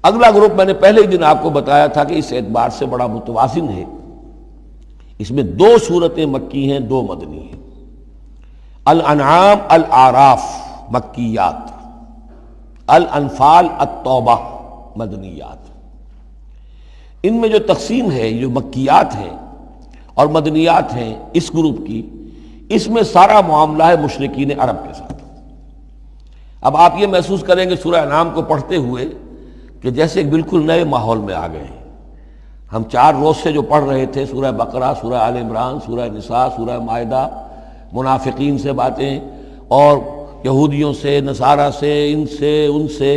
اگلا گروپ میں نے پہلے ہی دن آپ کو بتایا تھا کہ اس اعتبار سے بڑا متوازن ہے، اس میں 2 سورتیں مکی ہیں، 2 مدنی ہیں۔ الانعام الاعراف مکیات، الانفال التوبہ مدنیات۔ ان میں جو تقسیم ہے، جو مکیات ہیں اور مدنیات ہیں اس گروپ کی، اس میں سارا معاملہ ہے مشرکین عرب کے ساتھ۔ اب آپ یہ محسوس کریں گے سورہ انعام کو پڑھتے ہوئے کہ جیسے ایک بالکل نئے ماحول میں آ گئے ہیں۔ ہم 4 روز سے جو پڑھ رہے تھے سورہ بقرہ، سورہ آل عمران، سورہ نساء، سورہ مائدہ، منافقین سے باتیں اور یہودیوں سے، نصارہ سے، ان سے،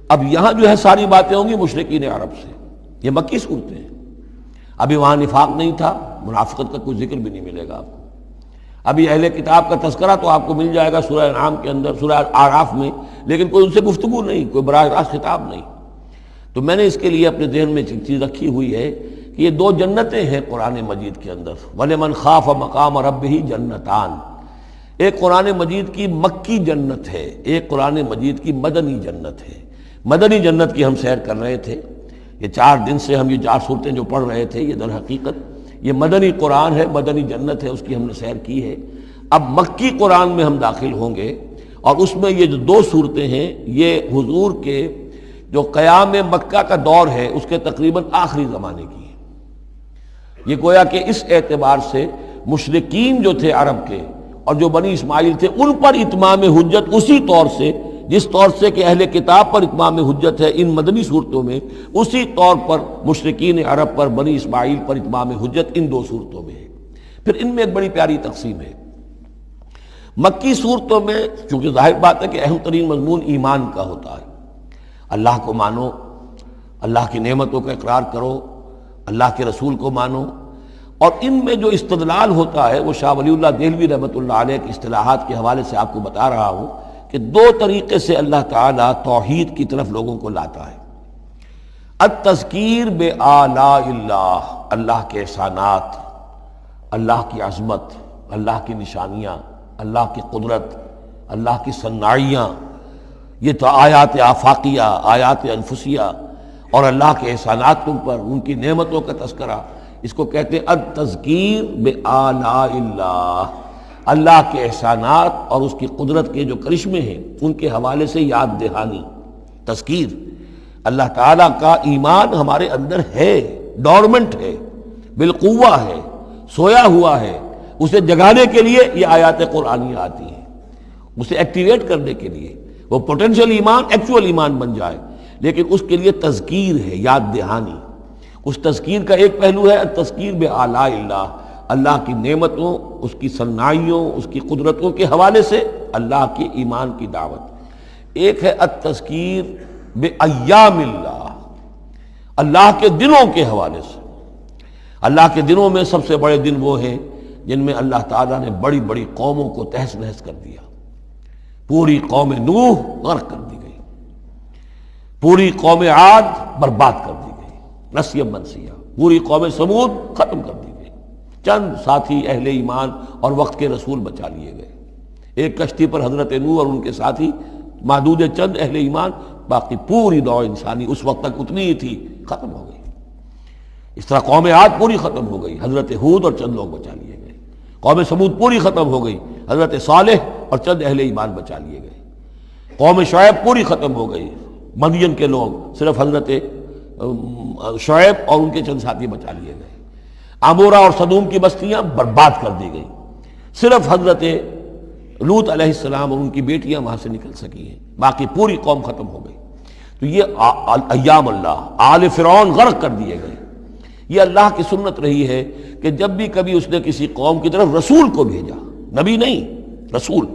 اب یہاں جو ہے ساری باتیں ہوں گی مشرکین عرب سے۔ یہ مکی صورتیں ہیں۔ ابھی وہاں نفاق نہیں تھا، منافقت کا کوئی ذکر بھی نہیں ملے گا آپ کو۔ ابھی اہل کتاب کا تذکرہ تو آپ کو مل جائے گا سورہ انعام کے اندر، سورہ اعراف میں، لیکن کوئی ان سے گفتگو نہیں، کوئی براہ راست خطاب نہیں۔ تو میں نے اس کے لیے اپنے ذہن میں ایک چیز رکھی ہوئی ہے کہ یہ 2 جنتیں ہیں قرآن مجید کے اندر، وَلِمَنْ خَافَ مَقَامَ رَبِّهِ جنتان۔ ایک قرآن مجید کی مکی جنت ہے، ایک قرآن مجید کی مدنی جنت ہے۔ مدنی جنت کی ہم سیر کر رہے تھے، یہ 4 دن سے ہم یہ 4 صورتیں جو پڑھ رہے تھے، یہ در حقیقت یہ مدنی قرآن ہے، مدنی جنت ہے، اس کی ہم نے سیر کی ہے۔ اب مکی قرآن میں ہم داخل ہوں گے، اور اس میں یہ جو 2 صورتیں ہیں یہ حضور کے جو قیام مکہ کا دور ہے اس کے تقریباً آخری زمانے کی ہے۔ یہ گویا کہ اس اعتبار سے مشرکین جو تھے عرب کے اور جو بنی اسماعیل تھے ان پر اتمام حجت اسی طور سے، جس طور سے کہ اہل کتاب پر اتمام حجت ہے ان مدنی صورتوں میں، اسی طور پر مشرکین عرب پر، بنی اسماعیل پر اتمام حجت ان 2 صورتوں میں ہے۔ پھر ان میں ایک بڑی پیاری تقسیم ہے۔ مکی صورتوں میں چونکہ ظاہر بات ہے کہ اہم ترین مضمون ایمان کا ہوتا ہے، اللہ کو مانو، اللہ کی نعمتوں کا اقرار کرو، اللہ کے رسول کو مانو، اور ان میں جو استدلال ہوتا ہے وہ شاہ ولی اللہ دہلوی رحمۃ اللہ علیہ کی اصطلاحات کے حوالے سے آپ کو بتا رہا ہوں کہ 2 طریقے سے اللہ تعالیٰ توحید کی طرف لوگوں کو لاتا ہے۔ التذکیر بآلاء اللہ، اللہ کے احسانات، اللہ کی عظمت، اللہ کی نشانیاں، اللہ کی قدرت، اللہ کی صناعیاں، یہ تو آیات آفاقیہ، آیات انفسیہ، اور اللہ کے احسانات تم پر، ان کی نعمتوں کا تذکرہ، اس کو کہتے ہیں التذکیر بآلاء اللہ، اللہ کے احسانات اور اس کی قدرت کے جو کرشمے ہیں ان کے حوالے سے یاد دہانی، تذکیر۔ اللہ تعالیٰ کا ایمان ہمارے اندر ہے، ڈورمنٹ ہے، بالقوہ ہے، سویا ہوا ہے، اسے جگانے کے لیے یہ آیات قرآنیہ آتی ہیں، اسے ایکٹیویٹ کرنے کے لیے وہ پوٹینشیل ایمان ایکچوئل ایمان بن جائے، لیکن اس کے لیے تذکیر ہے، یاد دہانی۔ اس تذکیر کا ایک پہلو ہے التذکیر بآلاء اللہ، اللہ کی نعمتوں، اس کی صناعیوں، اس کی قدرتوں کے حوالے سے اللہ کے ایمان کی دعوت۔ ایک ہے التذکیر بایام اللہ، اللہ کے دنوں کے حوالے سے۔ اللہ کے دنوں میں سب سے بڑے دن وہ ہیں جن میں اللہ تعالیٰ نے بڑی بڑی قوموں کو تہس نہس کر دیا۔ پوری قوم نوح غرق کر دی گئی، پوری قوم عاد برباد کر دی گئی، نسیا منسیہ، پوری قوم سمود ختم کر دی گئی، چند ساتھی اہل ایمان اور وقت کے رسول بچا لیے گئے۔ ایک کشتی پر حضرت نوح اور ان کے ساتھی، محدود چند اہل ایمان، باقی پوری نوع انسانی اس وقت تک اتنی ہی تھی، ختم ہو گئی۔ اس طرح قوم عاد پوری ختم ہو گئی، حضرت ہود اور چند لوگ بچا لیے گئے۔ قوم سمود پوری ختم ہو گئی، حضرت صالح اور چند اہل ایمان بچا لیے گئے۔ قوم شعیب پوری ختم ہو گئی، مدین کے لوگ، صرف حضرت شعیب اور ان کے چند ساتھی بچا لیے گئے۔ عمورہ اور صدوم کی بستیاں برباد کر دی گئی، صرف حضرت لوط علیہ السلام اور ان کی بیٹیاں وہاں سے نکل سکی ہیں، باقی پوری قوم ختم ہو گئی۔ تو یہ ایام اللہ، آل فرعون غرق کر دیے گئے۔ یہ اللہ کی سنت رہی ہے کہ جب بھی کبھی اس نے کسی قوم کی طرف رسول کو بھیجا، نبی نہیں، رسول،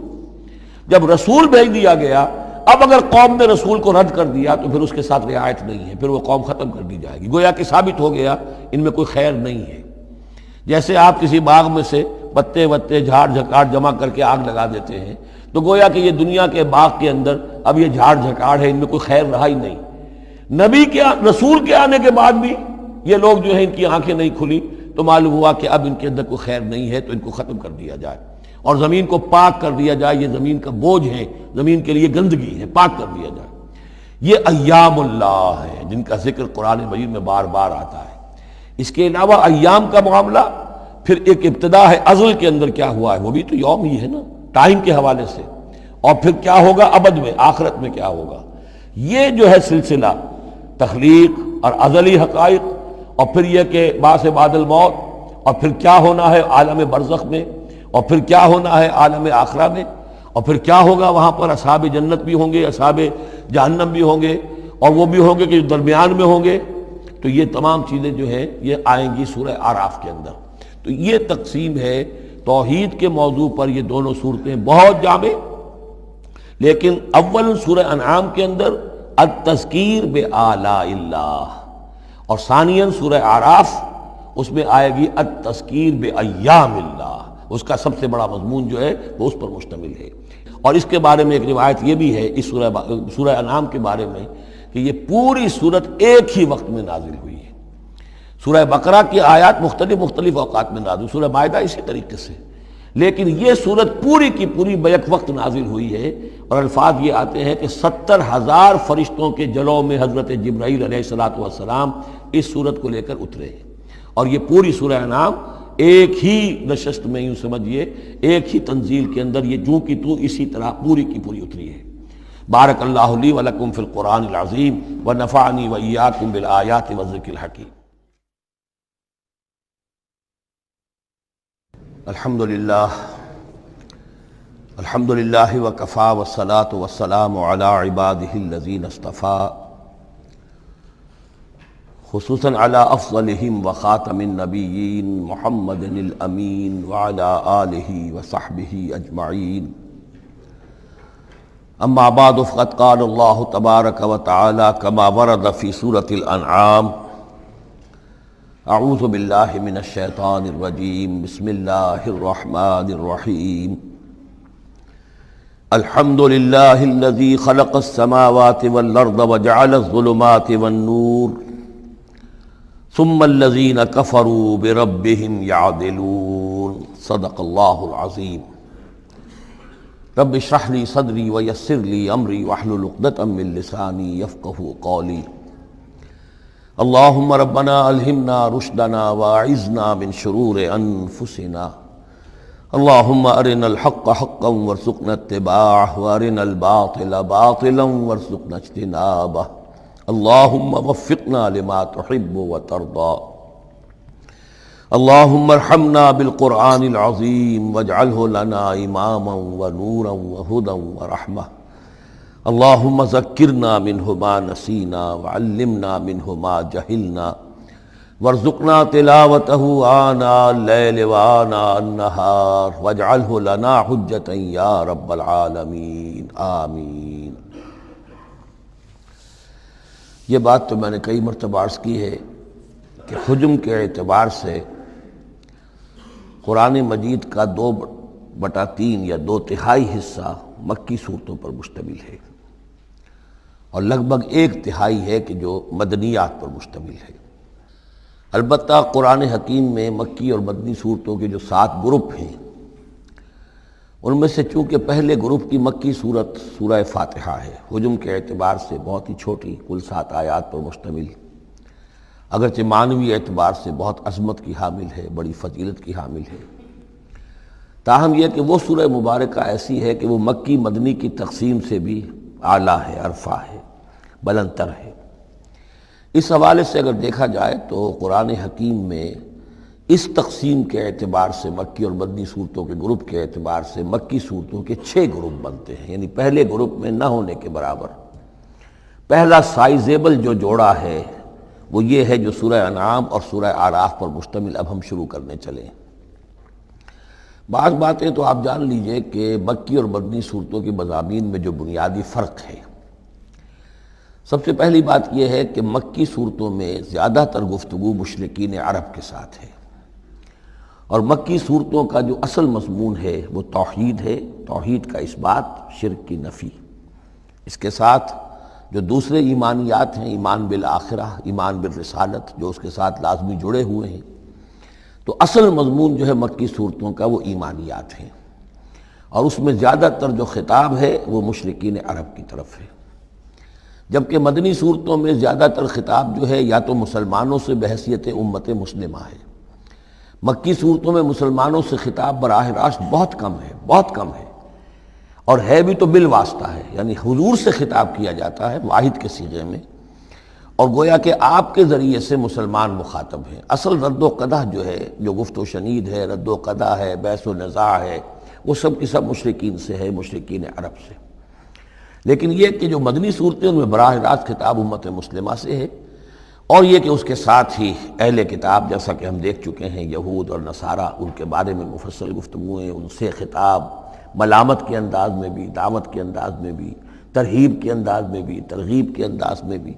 جب رسول بھیج دیا گیا، اب اگر قوم نے رسول کو رد کر دیا تو پھر اس کے ساتھ رعایت نہیں ہے، پھر وہ قوم ختم کر دی جائے گی، گویا کہ ثابت ہو گیا ان میں کوئی خیر نہیں ہے۔ جیسے آپ کسی باغ میں سے پتے وتے جھاڑ جھکاڑ جمع کر کے آگ لگا دیتے ہیں، تو گویا کہ یہ دنیا کے باغ کے اندر اب یہ جھاڑ جھکاڑ ہے، ان میں کوئی خیر رہا ہی نہیں۔ نبی کے، رسول کے آنے کے بعد بھی یہ لوگ جو ہیں ان کی آنکھیں نہیں کھلی تو معلوم ہوا کہ اب ان کے اندر کوئی خیر نہیں ہے، تو ان کو ختم کر دیا جائے اور زمین کو پاک کر دیا جائے، یہ زمین کا بوجھ ہے، زمین کے لیے گندگی ہے، پاک کر دیا جائے۔ یہ ایام اللہ ہے جن کا ذکر قرآن مجید میں بار بار آتا ہے۔ اس کے علاوہ ایام کا معاملہ پھر ایک ابتدا ہے، ازل کے اندر کیا ہوا ہے وہ بھی تو یوم ہی ہے نا، ٹائم کے حوالے سے، اور پھر کیا ہوگا ابد میں، آخرت میں کیا ہوگا۔ یہ جو ہے سلسلہ تخلیق اور ازلی حقائق، اور پھر یہ کہ بعث بعد الموت، اور پھر کیا ہونا ہے عالم برزخ میں، اور پھر کیا ہونا ہے عالم آخرہ میں، اور پھر کیا ہوگا وہاں پر اصحاب جنت بھی ہوں گے، اصحاب جہنم بھی ہوں گے، اور وہ بھی ہوں گے کہ جو درمیان میں ہوں گے۔ تو یہ تمام چیزیں جو ہیں یہ آئیں گی سورہ اعراف کے اندر۔ تو یہ تقسیم ہے توحید کے موضوع پر، یہ دونوں صورتیں بہت جامع، لیکن اول سورہ انعام کے اندر التذکیر بآلاء اللہ، اور ثانیاً سورہ اعراف اس میں آئے گی التذکیر بایام اللہ، اس کا سب سے بڑا مضمون جو ہے وہ اس پر مشتمل ہے۔ اور اس کے بارے میں ایک روایت یہ بھی ہے اس سورہ انعام کے بارے میں کہ یہ پوری صورت ایک ہی وقت میں نازل ہوئی ہے۔ سورہ بقرہ کی آیات مختلف اوقات میں نازل، سورہ مائدہ اسی طریقے سے، لیکن یہ صورت پوری کی پوری بیک وقت نازل ہوئی ہے، اور الفاظ یہ آتے ہیں کہ 70,000 فرشتوں کے جلوں میں حضرت جبرائیل علیہ السلام اس صورت کو لے کر اترے ہیں، اور یہ پوری سورہ انعام ایک ہی نشست میں، یوں سمجھیے ایک ہی تنزیل کے اندر یہ جو کی تو اسی طرح پوری کی پوری اتری ہے۔ بارک اللہ لی ولکم فی القرآن العظیم ونفعنی وإیاکم بالآیات والذکر الحکیم۔ الحمد للہ وکفی والصلاة والسلام علی عبادہ الذین اصطفیٰ، خصوصاً علی افضلہم وخاتم النبیین محمد الامین وعلی آلہ وصحبہ اجمعین۔ اما بعد فقد قال اللہ تبارک وتعالی کما ورد فی سورۃ الانعام، اعوذ باللہ من الشیطان الرجیم، بسم اللہ الرحمن الرحیم۔ الحمد للہ الذی خلق السماوات والارض وجعل الظلمات والنور ثم الذین کفروا بربهم یعدلون، صدق اللہ العظیم۔ رب اشرح لی صدری ویسر لی امری واحلل عقدۃ من لسانی یفقہوا قولی۔ اللہم ربنا الہمنا رشدنا واعذنا من شرور انفسنا، اللہم ارنا الحق حقا وارزقنا اتباعہ وارنا الباطل باطلا وارزقنا اجتنابہ، اللہم وفقنا لما تحب وترضى۔ اللہم ارحمنا بالقرآن العظیم واجعلہ لنا اماما ونورا وہدى ورحمہ، اللہم ذکرنا منہ ما نسینا وعلمنا منہ ما جہلنا وارزقنا تلاوتہ آناء اللیل وآناء النہار واجعلہ لنا حجتا یا رب العالمین، آمین۔ یہ بات تو میں نے کئی مرتبہ عرض کی ہے کہ حجم کے اعتبار سے قرآن مجید کا 2/3 یا 2/3 حصہ مکی صورتوں پر مشتمل ہے، اور لگ بھگ 1/3 ہے کہ جو مدنیات پر مشتمل ہے۔ البتہ قرآن حکیم میں مکی اور مدنی صورتوں کے جو 7 گروپ ہیں، ان میں سے چونکہ پہلے گروپ کی مکی صورت سورہ فاتحہ ہے، حجم کے اعتبار سے بہت ہی چھوٹی، کل 7 آیات پر مشتمل، اگرچہ معنوی اعتبار سے بہت عظمت کی حامل ہے، بڑی فضیلت کی حامل ہے، تاہم یہ کہ وہ سورہ مبارکہ ایسی ہے کہ وہ مکی مدنی کی تقسیم سے بھی اعلیٰ ہے، ارفع ہے، بلندتر ہے۔ اس حوالے سے اگر دیکھا جائے تو قرآن حکیم میں اس تقسیم کے اعتبار سے، مکی اور مدنی صورتوں کے گروپ کے اعتبار سے، مکی صورتوں کے 6 گروپ بنتے ہیں، یعنی پہلے گروپ میں نہ ہونے کے برابر۔ پہلا سائزیبل جو جوڑا ہے وہ یہ ہے جو سورہ انعام اور سورہ اعراف پر مشتمل اب ہم شروع کرنے چلیں۔ بعض باتیں تو آپ جان لیجئے کہ مکی اور مدنی صورتوں کے مضامین میں جو بنیادی فرق ہے، سب سے پہلی بات یہ ہے کہ مکی صورتوں میں زیادہ تر گفتگو مشرکین عرب کے ساتھ ہے، اور مکی صورتوں کا جو اصل مضمون ہے وہ توحید ہے، توحید کا اس بات، شرک کی نفی۔ اس کے ساتھ جو دوسرے ایمانیات ہیں، ایمان بالآخرہ، ایمان بالرسالت، جو اس کے ساتھ لازمی جڑے ہوئے ہیں، تو اصل مضمون جو ہے مکی صورتوں کا وہ ایمانیات ہیں، اور اس میں زیادہ تر جو خطاب ہے وہ مشرکین عرب کی طرف ہے۔ جبکہ مدنی صورتوں میں زیادہ تر خطاب جو ہے یا تو مسلمانوں سے بحیثیت امت مسلمہ ہے، مکی صورتوں میں مسلمانوں سے خطاب براہ راست بہت کم ہے، بہت کم ہے، اور ہے بھی تو بالواسطہ ہے، یعنی حضور سے خطاب کیا جاتا ہے واحد کے صیغے میں، اور گویا کہ آپ کے ذریعے سے مسلمان مخاطب ہیں۔ اصل رد و قدح جو ہے، جو گفت و شنید ہے، رد و قدح ہے، بحث و نزاع ہے، وہ سب کی سب مشرکین سے ہے، مشرکین عرب سے۔ لیکن یہ کہ جو مدنی صورتیں ان میں براہ راست خطاب امت مسلمہ سے ہے، اور یہ کہ اس کے ساتھ ہی اہل کتاب، جیسا کہ ہم دیکھ چکے ہیں یہود اور نصارہ، ان کے بارے میں مفصل گفتگویں، ان سے خطاب ملامت کے انداز میں بھی، دعوت کے انداز میں بھی، ترہیب کے انداز میں بھی، ترغیب کے انداز میں بھی۔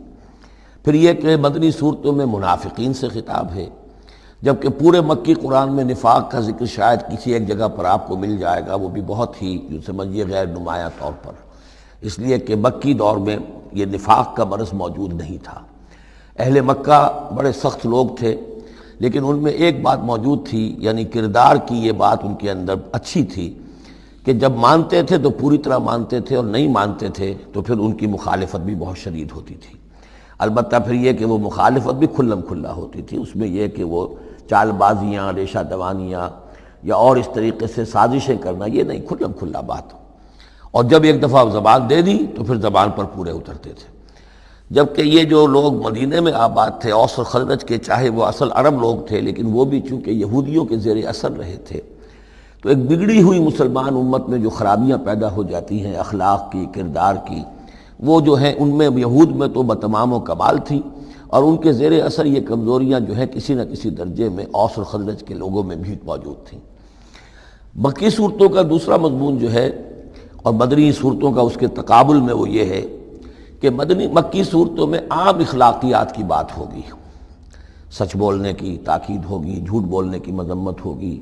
پھر یہ کہ مدنی صورتوں میں منافقین سے خطاب ہے، جبکہ پورے مکی قرآن میں نفاق کا ذکر شاید کسی ایک جگہ پر آپ کو مل جائے گا، وہ بھی بہت ہی جو سمجھیے غیر نمایاں طور پر، اس لیے کہ مکی دور میں یہ نفاق کا مرض موجود نہیں تھا۔ اہل مکہ بڑے سخت لوگ تھے، لیکن ان میں ایک بات موجود تھی، یعنی کردار کی یہ بات ان کے اندر اچھی تھی کہ جب مانتے تھے تو پوری طرح مانتے تھے، اور نہیں مانتے تھے تو پھر ان کی مخالفت بھی بہت شدید ہوتی تھی۔ البتہ پھر یہ کہ وہ مخالفت بھی کھلم کھلا ہوتی تھی، اس میں یہ کہ وہ چال بازیاں، ریشہ دوانیاں یا اور اس طریقے سے سازشیں کرنا، یہ نہیں، کھلم کھلا بات۔ اور جب ایک دفعہ زبان دے دی تو پھر زبان پر پورے اترتے تھے۔ جبکہ یہ جو لوگ مدینے میں آباد تھے، اوس اور خزرج کے، چاہے وہ اصل عرب لوگ تھے، لیکن وہ بھی چونکہ یہودیوں کے زیر اثر رہے تھے، تو ایک بگڑی ہوئی مسلمان امت میں جو خرابیاں پیدا ہو جاتی ہیں اخلاق کی، کردار کی، وہ جو ہیں ان میں یہود میں تو بتمام و کمال تھی، اور ان کے زیر اثر یہ کمزوریاں جو ہیں کسی نہ کسی درجے میں اوس اور خزرج کے لوگوں میں بھی موجود تھیں۔ مکی صورتوں کا دوسرا مضمون جو ہے، اور مدنی صورتوں کا اس کے تقابل میں، وہ یہ ہے کہ مکی صورتوں میں عام اخلاقیات کی بات ہوگی، سچ بولنے کی تاکید ہوگی، جھوٹ بولنے کی مذمت ہوگی،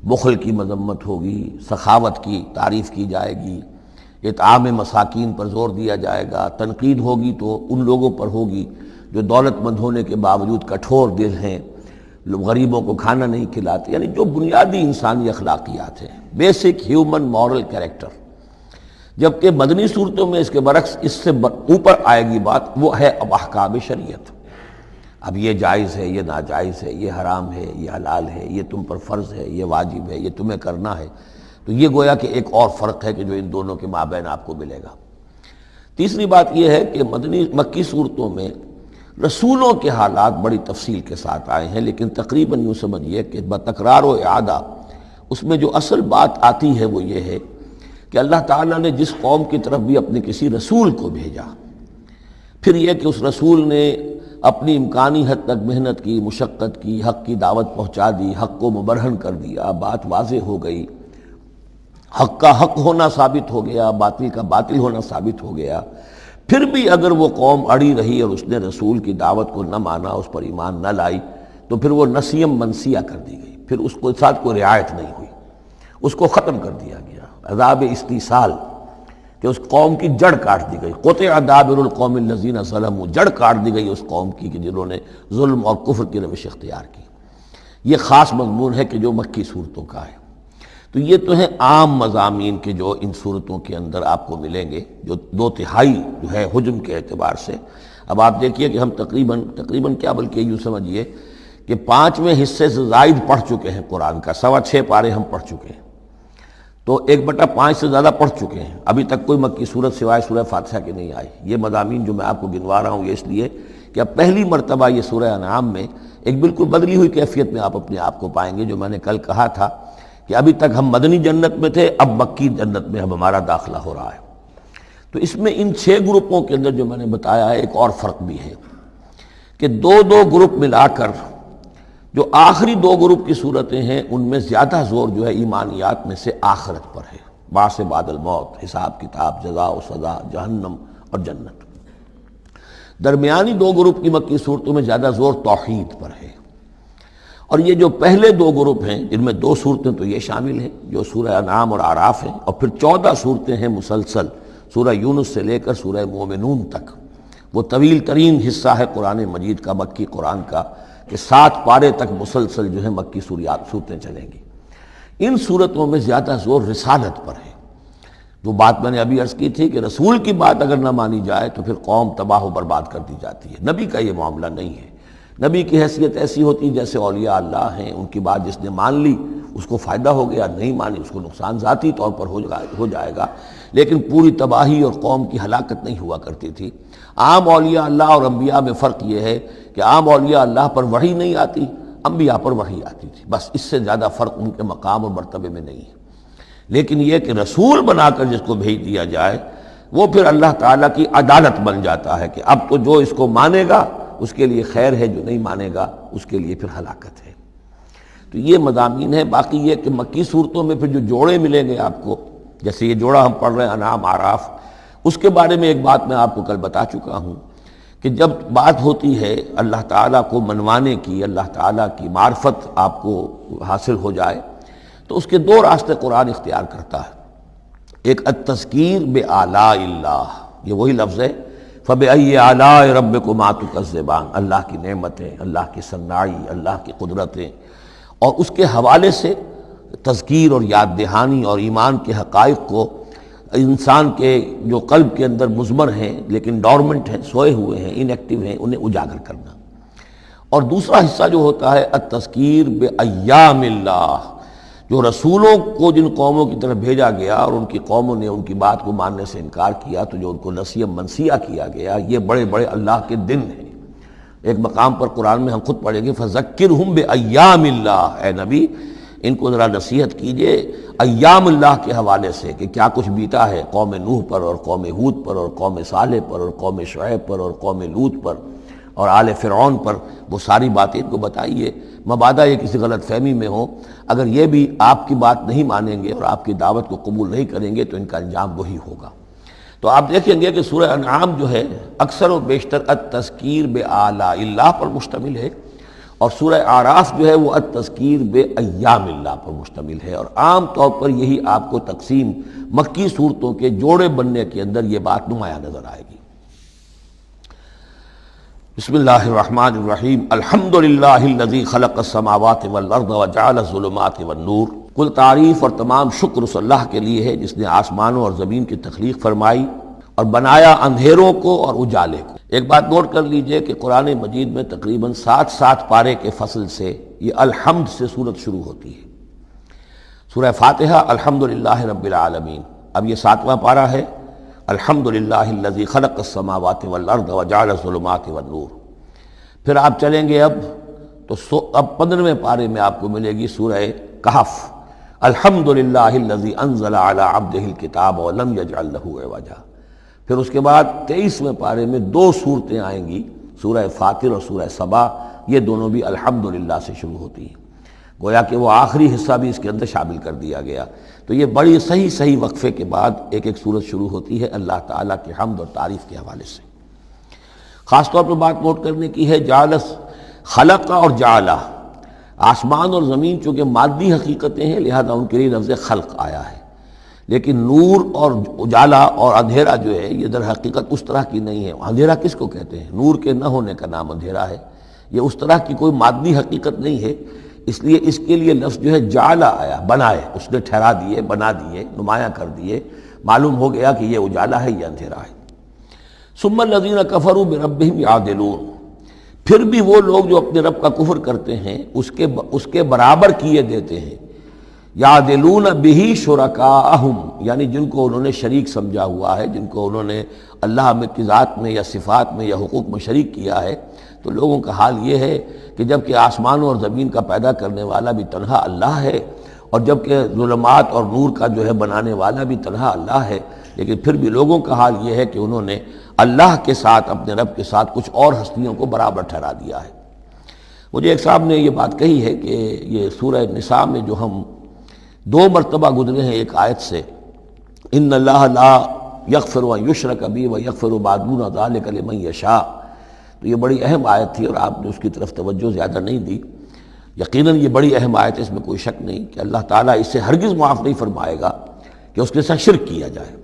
بخل کی مذمت ہوگی، سخاوت کی تعریف کی جائے گی، اطعام مساکین پر زور دیا جائے گا، تنقید ہوگی تو ان لوگوں پر ہوگی جو دولت مند ہونے کے باوجود کٹھور دل ہیں، غریبوں کو کھانا نہیں کھلاتے، یعنی جو بنیادی انسانی اخلاقیات ہیں، بیسک ہیومن مورل کریکٹر۔ جبکہ مدنی صورتوں میں اس کے برعکس اس سے اوپر آئے گی بات، وہ ہے اب احکام شریعت۔ اب یہ جائز ہے، یہ ناجائز ہے، یہ حرام ہے، یہ حلال ہے، یہ تم پر فرض ہے، یہ واجب ہے، یہ تمہیں کرنا ہے۔ تو یہ گویا کہ ایک اور فرق ہے کہ جو ان دونوں کے مابین آپ کو ملے گا۔ تیسری بات یہ ہے کہ مکی صورتوں میں رسولوں کے حالات بڑی تفصیل کے ساتھ آئے ہیں، لیکن تقریباً یوں سمجھیے کہ بتکرار و اعادہ اس میں جو اصل بات آتی ہے وہ یہ ہے کہ اللہ تعالیٰ نے جس قوم کی طرف بھی اپنے کسی رسول کو بھیجا، پھر یہ کہ اس رسول نے اپنی امکانی حد تک محنت کی، مشقت کی، حق کی دعوت پہنچا دی، حق کو مبرہن کر دیا، بات واضح ہو گئی، حق کا حق ہونا ثابت ہو گیا، باطل کا باطل ہونا ثابت ہو گیا، پھر بھی اگر وہ قوم اڑی رہی اور اس نے رسول کی دعوت کو نہ مانا، اس پر ایمان نہ لائی، تو پھر وہ نسیم منسیہ کر دی گئی، پھر اس کو ساتھ کوئی رعایت نہیں ہوئی، اس کو ختم کر دیا گیا، عذاب استیصال، کہ اس قوم کی جڑ کاٹ دی گئی، قطع دابر القوم الذین ظلموا، جڑ کاٹ دی گئی اس قوم کی کہ جنہوں نے ظلم اور کفر کی روش اختیار کی۔ یہ خاص مضمون ہے کہ جو مکی صورتوں کا ہے۔ تو یہ تو ہیں عام مضامین کے جو ان صورتوں کے اندر آپ کو ملیں گے، جو 2/3 جو ہے حجم کے اعتبار سے۔ اب آپ دیکھیے کہ ہم تقریباً کیا، بلکہ یوں سمجھیے کہ 5ویں حصے سے زائد پڑھ چکے ہیں قرآن کا، 6.25 پارے ہم پڑھ چکے ہیں، تو 1/5 سے زیادہ پڑھ چکے ہیں۔ ابھی تک کوئی مکی صورت سوائے سورہ فاتحہ کے نہیں آئی۔ یہ مضامین جو میں آپ کو گنوا رہا ہوں یہ اس لیے کہ اب پہلی مرتبہ یہ سورہ انعام میں ایک بالکل بدلی ہوئی کیفیت میں آپ اپنے آپ کو پائیں گے، جو میں نے کل کہا تھا کہ ابھی تک ہم مدنی جنت میں تھے، اب مکی جنت میں اب ہمارا داخلہ ہو رہا ہے۔ تو اس میں ان 6 گروپوں کے اندر جو میں نے بتایا ہے، ایک اور فرق بھی ہے کہ 2 گروپ ملا کر جو آخری 2 گروپ کی صورتیں ہیں، ان میں زیادہ زور جو ہے ایمانیات میں سے آخرت پر ہے، بعث بعد الموت، حساب کتاب، جزا و سزا، جہنم اور جنت۔ درمیانی 2 گروپ کی مکی صورتوں میں زیادہ زور توحید پر ہے، اور یہ جو پہلے 2 گروپ ہیں، جن میں 2 صورتیں تو یہ شامل ہیں جو سورہ انعام اور اعراف ہیں، اور پھر 14 صورتیں ہیں مسلسل، سورہ یونس سے لے کر سورہ مومنون تک۔ وہ طویل ترین حصہ ہے قرآن مجید کا، مکی قرآن کا، کہ 7 پارے تک مسلسل جو ہے مکی صورتیں چلیں گی۔ ان صورتوں میں زیادہ زور رسالت پر ہے، جو بات میں نے ابھی عرض کی تھی کہ رسول کی بات اگر نہ مانی جائے تو پھر قوم تباہ و برباد کر دی جاتی ہے۔ نبی کا یہ معاملہ نہیں ہے، نبی کی حیثیت ایسی ہوتی ہے جیسے اولیاء اللہ ہیں، ان کی بات جس نے مان لی اس کو فائدہ ہو گیا، نہیں مانی اس کو نقصان ذاتی طور پر ہو جائے گا، لیکن پوری تباہی اور قوم کی ہلاکت نہیں ہوا کرتی تھی۔ عام اولیاء اللہ اور انبیاء میں فرق یہ ہے کہ عام اولیاء اللہ پر وحی نہیں آتی، انبیاء پر وحی آتی تھی، بس اس سے زیادہ فرق ان کے مقام اور مرتبے میں نہیں ہے۔ لیکن یہ کہ رسول بنا کر جس کو بھیج دیا جائے وہ پھر اللہ تعالیٰ کی عدالت بن جاتا ہے کہ اب تو جو اس کو مانے گا اس کے لیے خیر ہے، جو نہیں مانے گا اس کے لیے پھر ہلاکت ہے۔ تو یہ مضامین ہے۔ باقی یہ کہ مکی صورتوں میں پھر جو جوڑے ملیں گے آپ کو، جیسے یہ جوڑا ہم پڑھ رہے ہیں انعام اعراف، اس کے بارے میں ایک بات میں آپ کو کل بتا چکا ہوں کہ جب بات ہوتی ہے اللہ تعالیٰ کو منوانے کی، اللہ تعالیٰ کی معرفت آپ کو حاصل ہو جائے تو اس کے دو راستے قرآن اختیار کرتا ہے۔ ایک التذکیر بآلاء اللہ، یہ وہی لفظ ہے فَبِأَيِّ آلَاءِ رَبِّكُمَا تُكَذِّبَانِ، اللہ کی نعمتیں، اللہ کی صنائی، اللہ کی قدرتیں، اور اس کے حوالے سے تذکیر اور یاد دہانی اور ایمان کے حقائق کو انسان کے جو قلب کے اندر مضمر ہیں لیکن ڈورمنٹ ہیں، سوئے ہوئے ہیں، انیکٹیو ہیں، انہیں اجاگر کرنا۔ اور دوسرا حصہ جو ہوتا ہے التذکیر بأیام اللہ، جو رسولوں کو جن قوموں کی طرف بھیجا گیا اور ان کی قوموں نے ان کی بات کو ماننے سے انکار کیا تو جو ان کو نسیہ منسیہ کیا گیا، یہ بڑے بڑے اللہ کے دن ہیں۔ ایک مقام پر قرآن میں ہم خود پڑھیں گے فَذَكِّرْهُمْ بِأَيَّامِ اللَّهِ، اے نبی ان کو ذرا نصیحت کیجئے ایام اللہ کے حوالے سے کہ کیا کچھ بیتا ہے قوم نوح پر اور قوم ہود پر اور قوم صالح پر اور قوم شعیب پر اور قوم لوط پر اور آل فرعون پر، وہ ساری باتیں ان کو بتائیے، مبادا یہ کسی غلط فہمی میں ہو، اگر یہ بھی آپ کی بات نہیں مانیں گے اور آپ کی دعوت کو قبول نہیں کریں گے تو ان کا انجام وہی ہوگا۔ تو آپ دیکھیں گے کہ سورہ انعام جو ہے اکثر و بیشتر التذکیر بآلاء اللہ پر مشتمل ہے، اور سورہ اعراف جو ہے وہ التذکیر بایام اللہ پر مشتمل ہے، اور عام طور پر یہی آپ کو تقسیم مکی صورتوں کے جوڑے بننے کے اندر یہ بات نمایاں نظر آئے گی۔ بسم اللہ الرحمن الرحیم، الحمدللہ الذی خلق السماوات والارض وجعل الظلمات والنور، کل تعریف اور تمام شکر اس اللہ کے لیے ہے جس نے آسمانوں اور زمین کی تخلیق فرمائی اور بنایا اندھیروں کو اور اجالے کو۔ ایک بات نوٹ کر لیجئے کہ قرآن مجید میں تقریباً 7 پارے کے فصل سے یہ الحمد سے سورت شروع ہوتی ہے۔ سورہ فاتحہ الحمدللہ رب العالمین، اب یہ 7واں پارہ ہے الحمدللہ الذی خلق السماوات والارض وجعل الظلمات والنور۔ پھر آپ چلیں گے اب 15ویں پارے میں آپ کو ملے گی سورہ کہف، الحمدللہ الذی انزل علی عبدہ الکتاب ولم یجعل لہ عوجا۔ پھر اس کے بعد 23ویں پارے میں 2 صورتیں آئیں گی، سورہ فاطر اور سورہ سبا، یہ دونوں بھی الحمدللہ سے شروع ہوتی ہیں، گویا کہ وہ آخری حصہ بھی اس کے اندر شامل کر دیا گیا۔ تو یہ بڑی صحیح وقفے کے بعد ایک سورت شروع ہوتی ہے اللہ تعالیٰ کی حمد اور تعریف کے حوالے سے۔ خاص طور پر بات نوٹ کرنے کی ہے جعلس، خلق اور جعلہ، آسمان اور زمین چونکہ مادی حقیقتیں ہیں لہذا ان کے لیے لفظ خلق آیا ہے، لیکن نور اور اجالا اور اندھیرا جو ہے یہ در حقیقت اس طرح کی نہیں ہے۔ اندھیرا کس کو کہتے ہیں؟ نور کے نہ ہونے کا نام اندھیرا ہے، یہ اس طرح کی کوئی مادی حقیقت نہیں ہے، اس لیے اس کے لیے لفظ جو ہے جعلہ آیا، بنائے، اس نے ٹھہرا دیے، بنا دیے، نمایاں کر دیے، معلوم ہو گیا کہ یہ اجالا ہے، یہ اندھیرا ہے۔ ثم الذین کفروا بربہم یعدلون، پھر بھی وہ لوگ جو اپنے رب کا کفر کرتے ہیں اس کے برابر کیے دیتے ہیں، یعدلون بہ شرکاءہم، یعنی جن کو انہوں نے شریک سمجھا ہوا ہے، جن کو انہوں نے اللہ کی ذات میں یا صفات میں یا حقوق میں شریک کیا ہے، تو لوگوں کا حال یہ ہے کہ جب کہ آسمانوں اور زمین کا پیدا کرنے والا بھی تنہا اللہ ہے، اور جب کہ ظلمات اور نور کا جو ہے بنانے والا بھی تنہا اللہ ہے، لیکن پھر بھی لوگوں کا حال یہ ہے کہ انہوں نے اللہ کے ساتھ، اپنے رب کے ساتھ کچھ اور ہستیوں کو برابر ٹھہرا دیا ہے۔ مجھے ایک صاحب نے یہ بات کہی ہے کہ یہ سورہ نساء میں جو ہم 2 مرتبہ گزرے ہیں ایک آیت سے، ان اللہ لا یغفر ان یشرک بہ ویغفر ما دون ذلک لمن یشاء، تو یہ بڑی اہم آیت تھی اور آپ نے اس کی طرف توجہ زیادہ نہیں دی۔ یقیناً یہ بڑی اہم آیت ہے، اس میں کوئی شک نہیں کہ اللہ تعالیٰ اسے ہرگز معاف نہیں فرمائے گا کہ اس کے ساتھ شرک کیا جائے،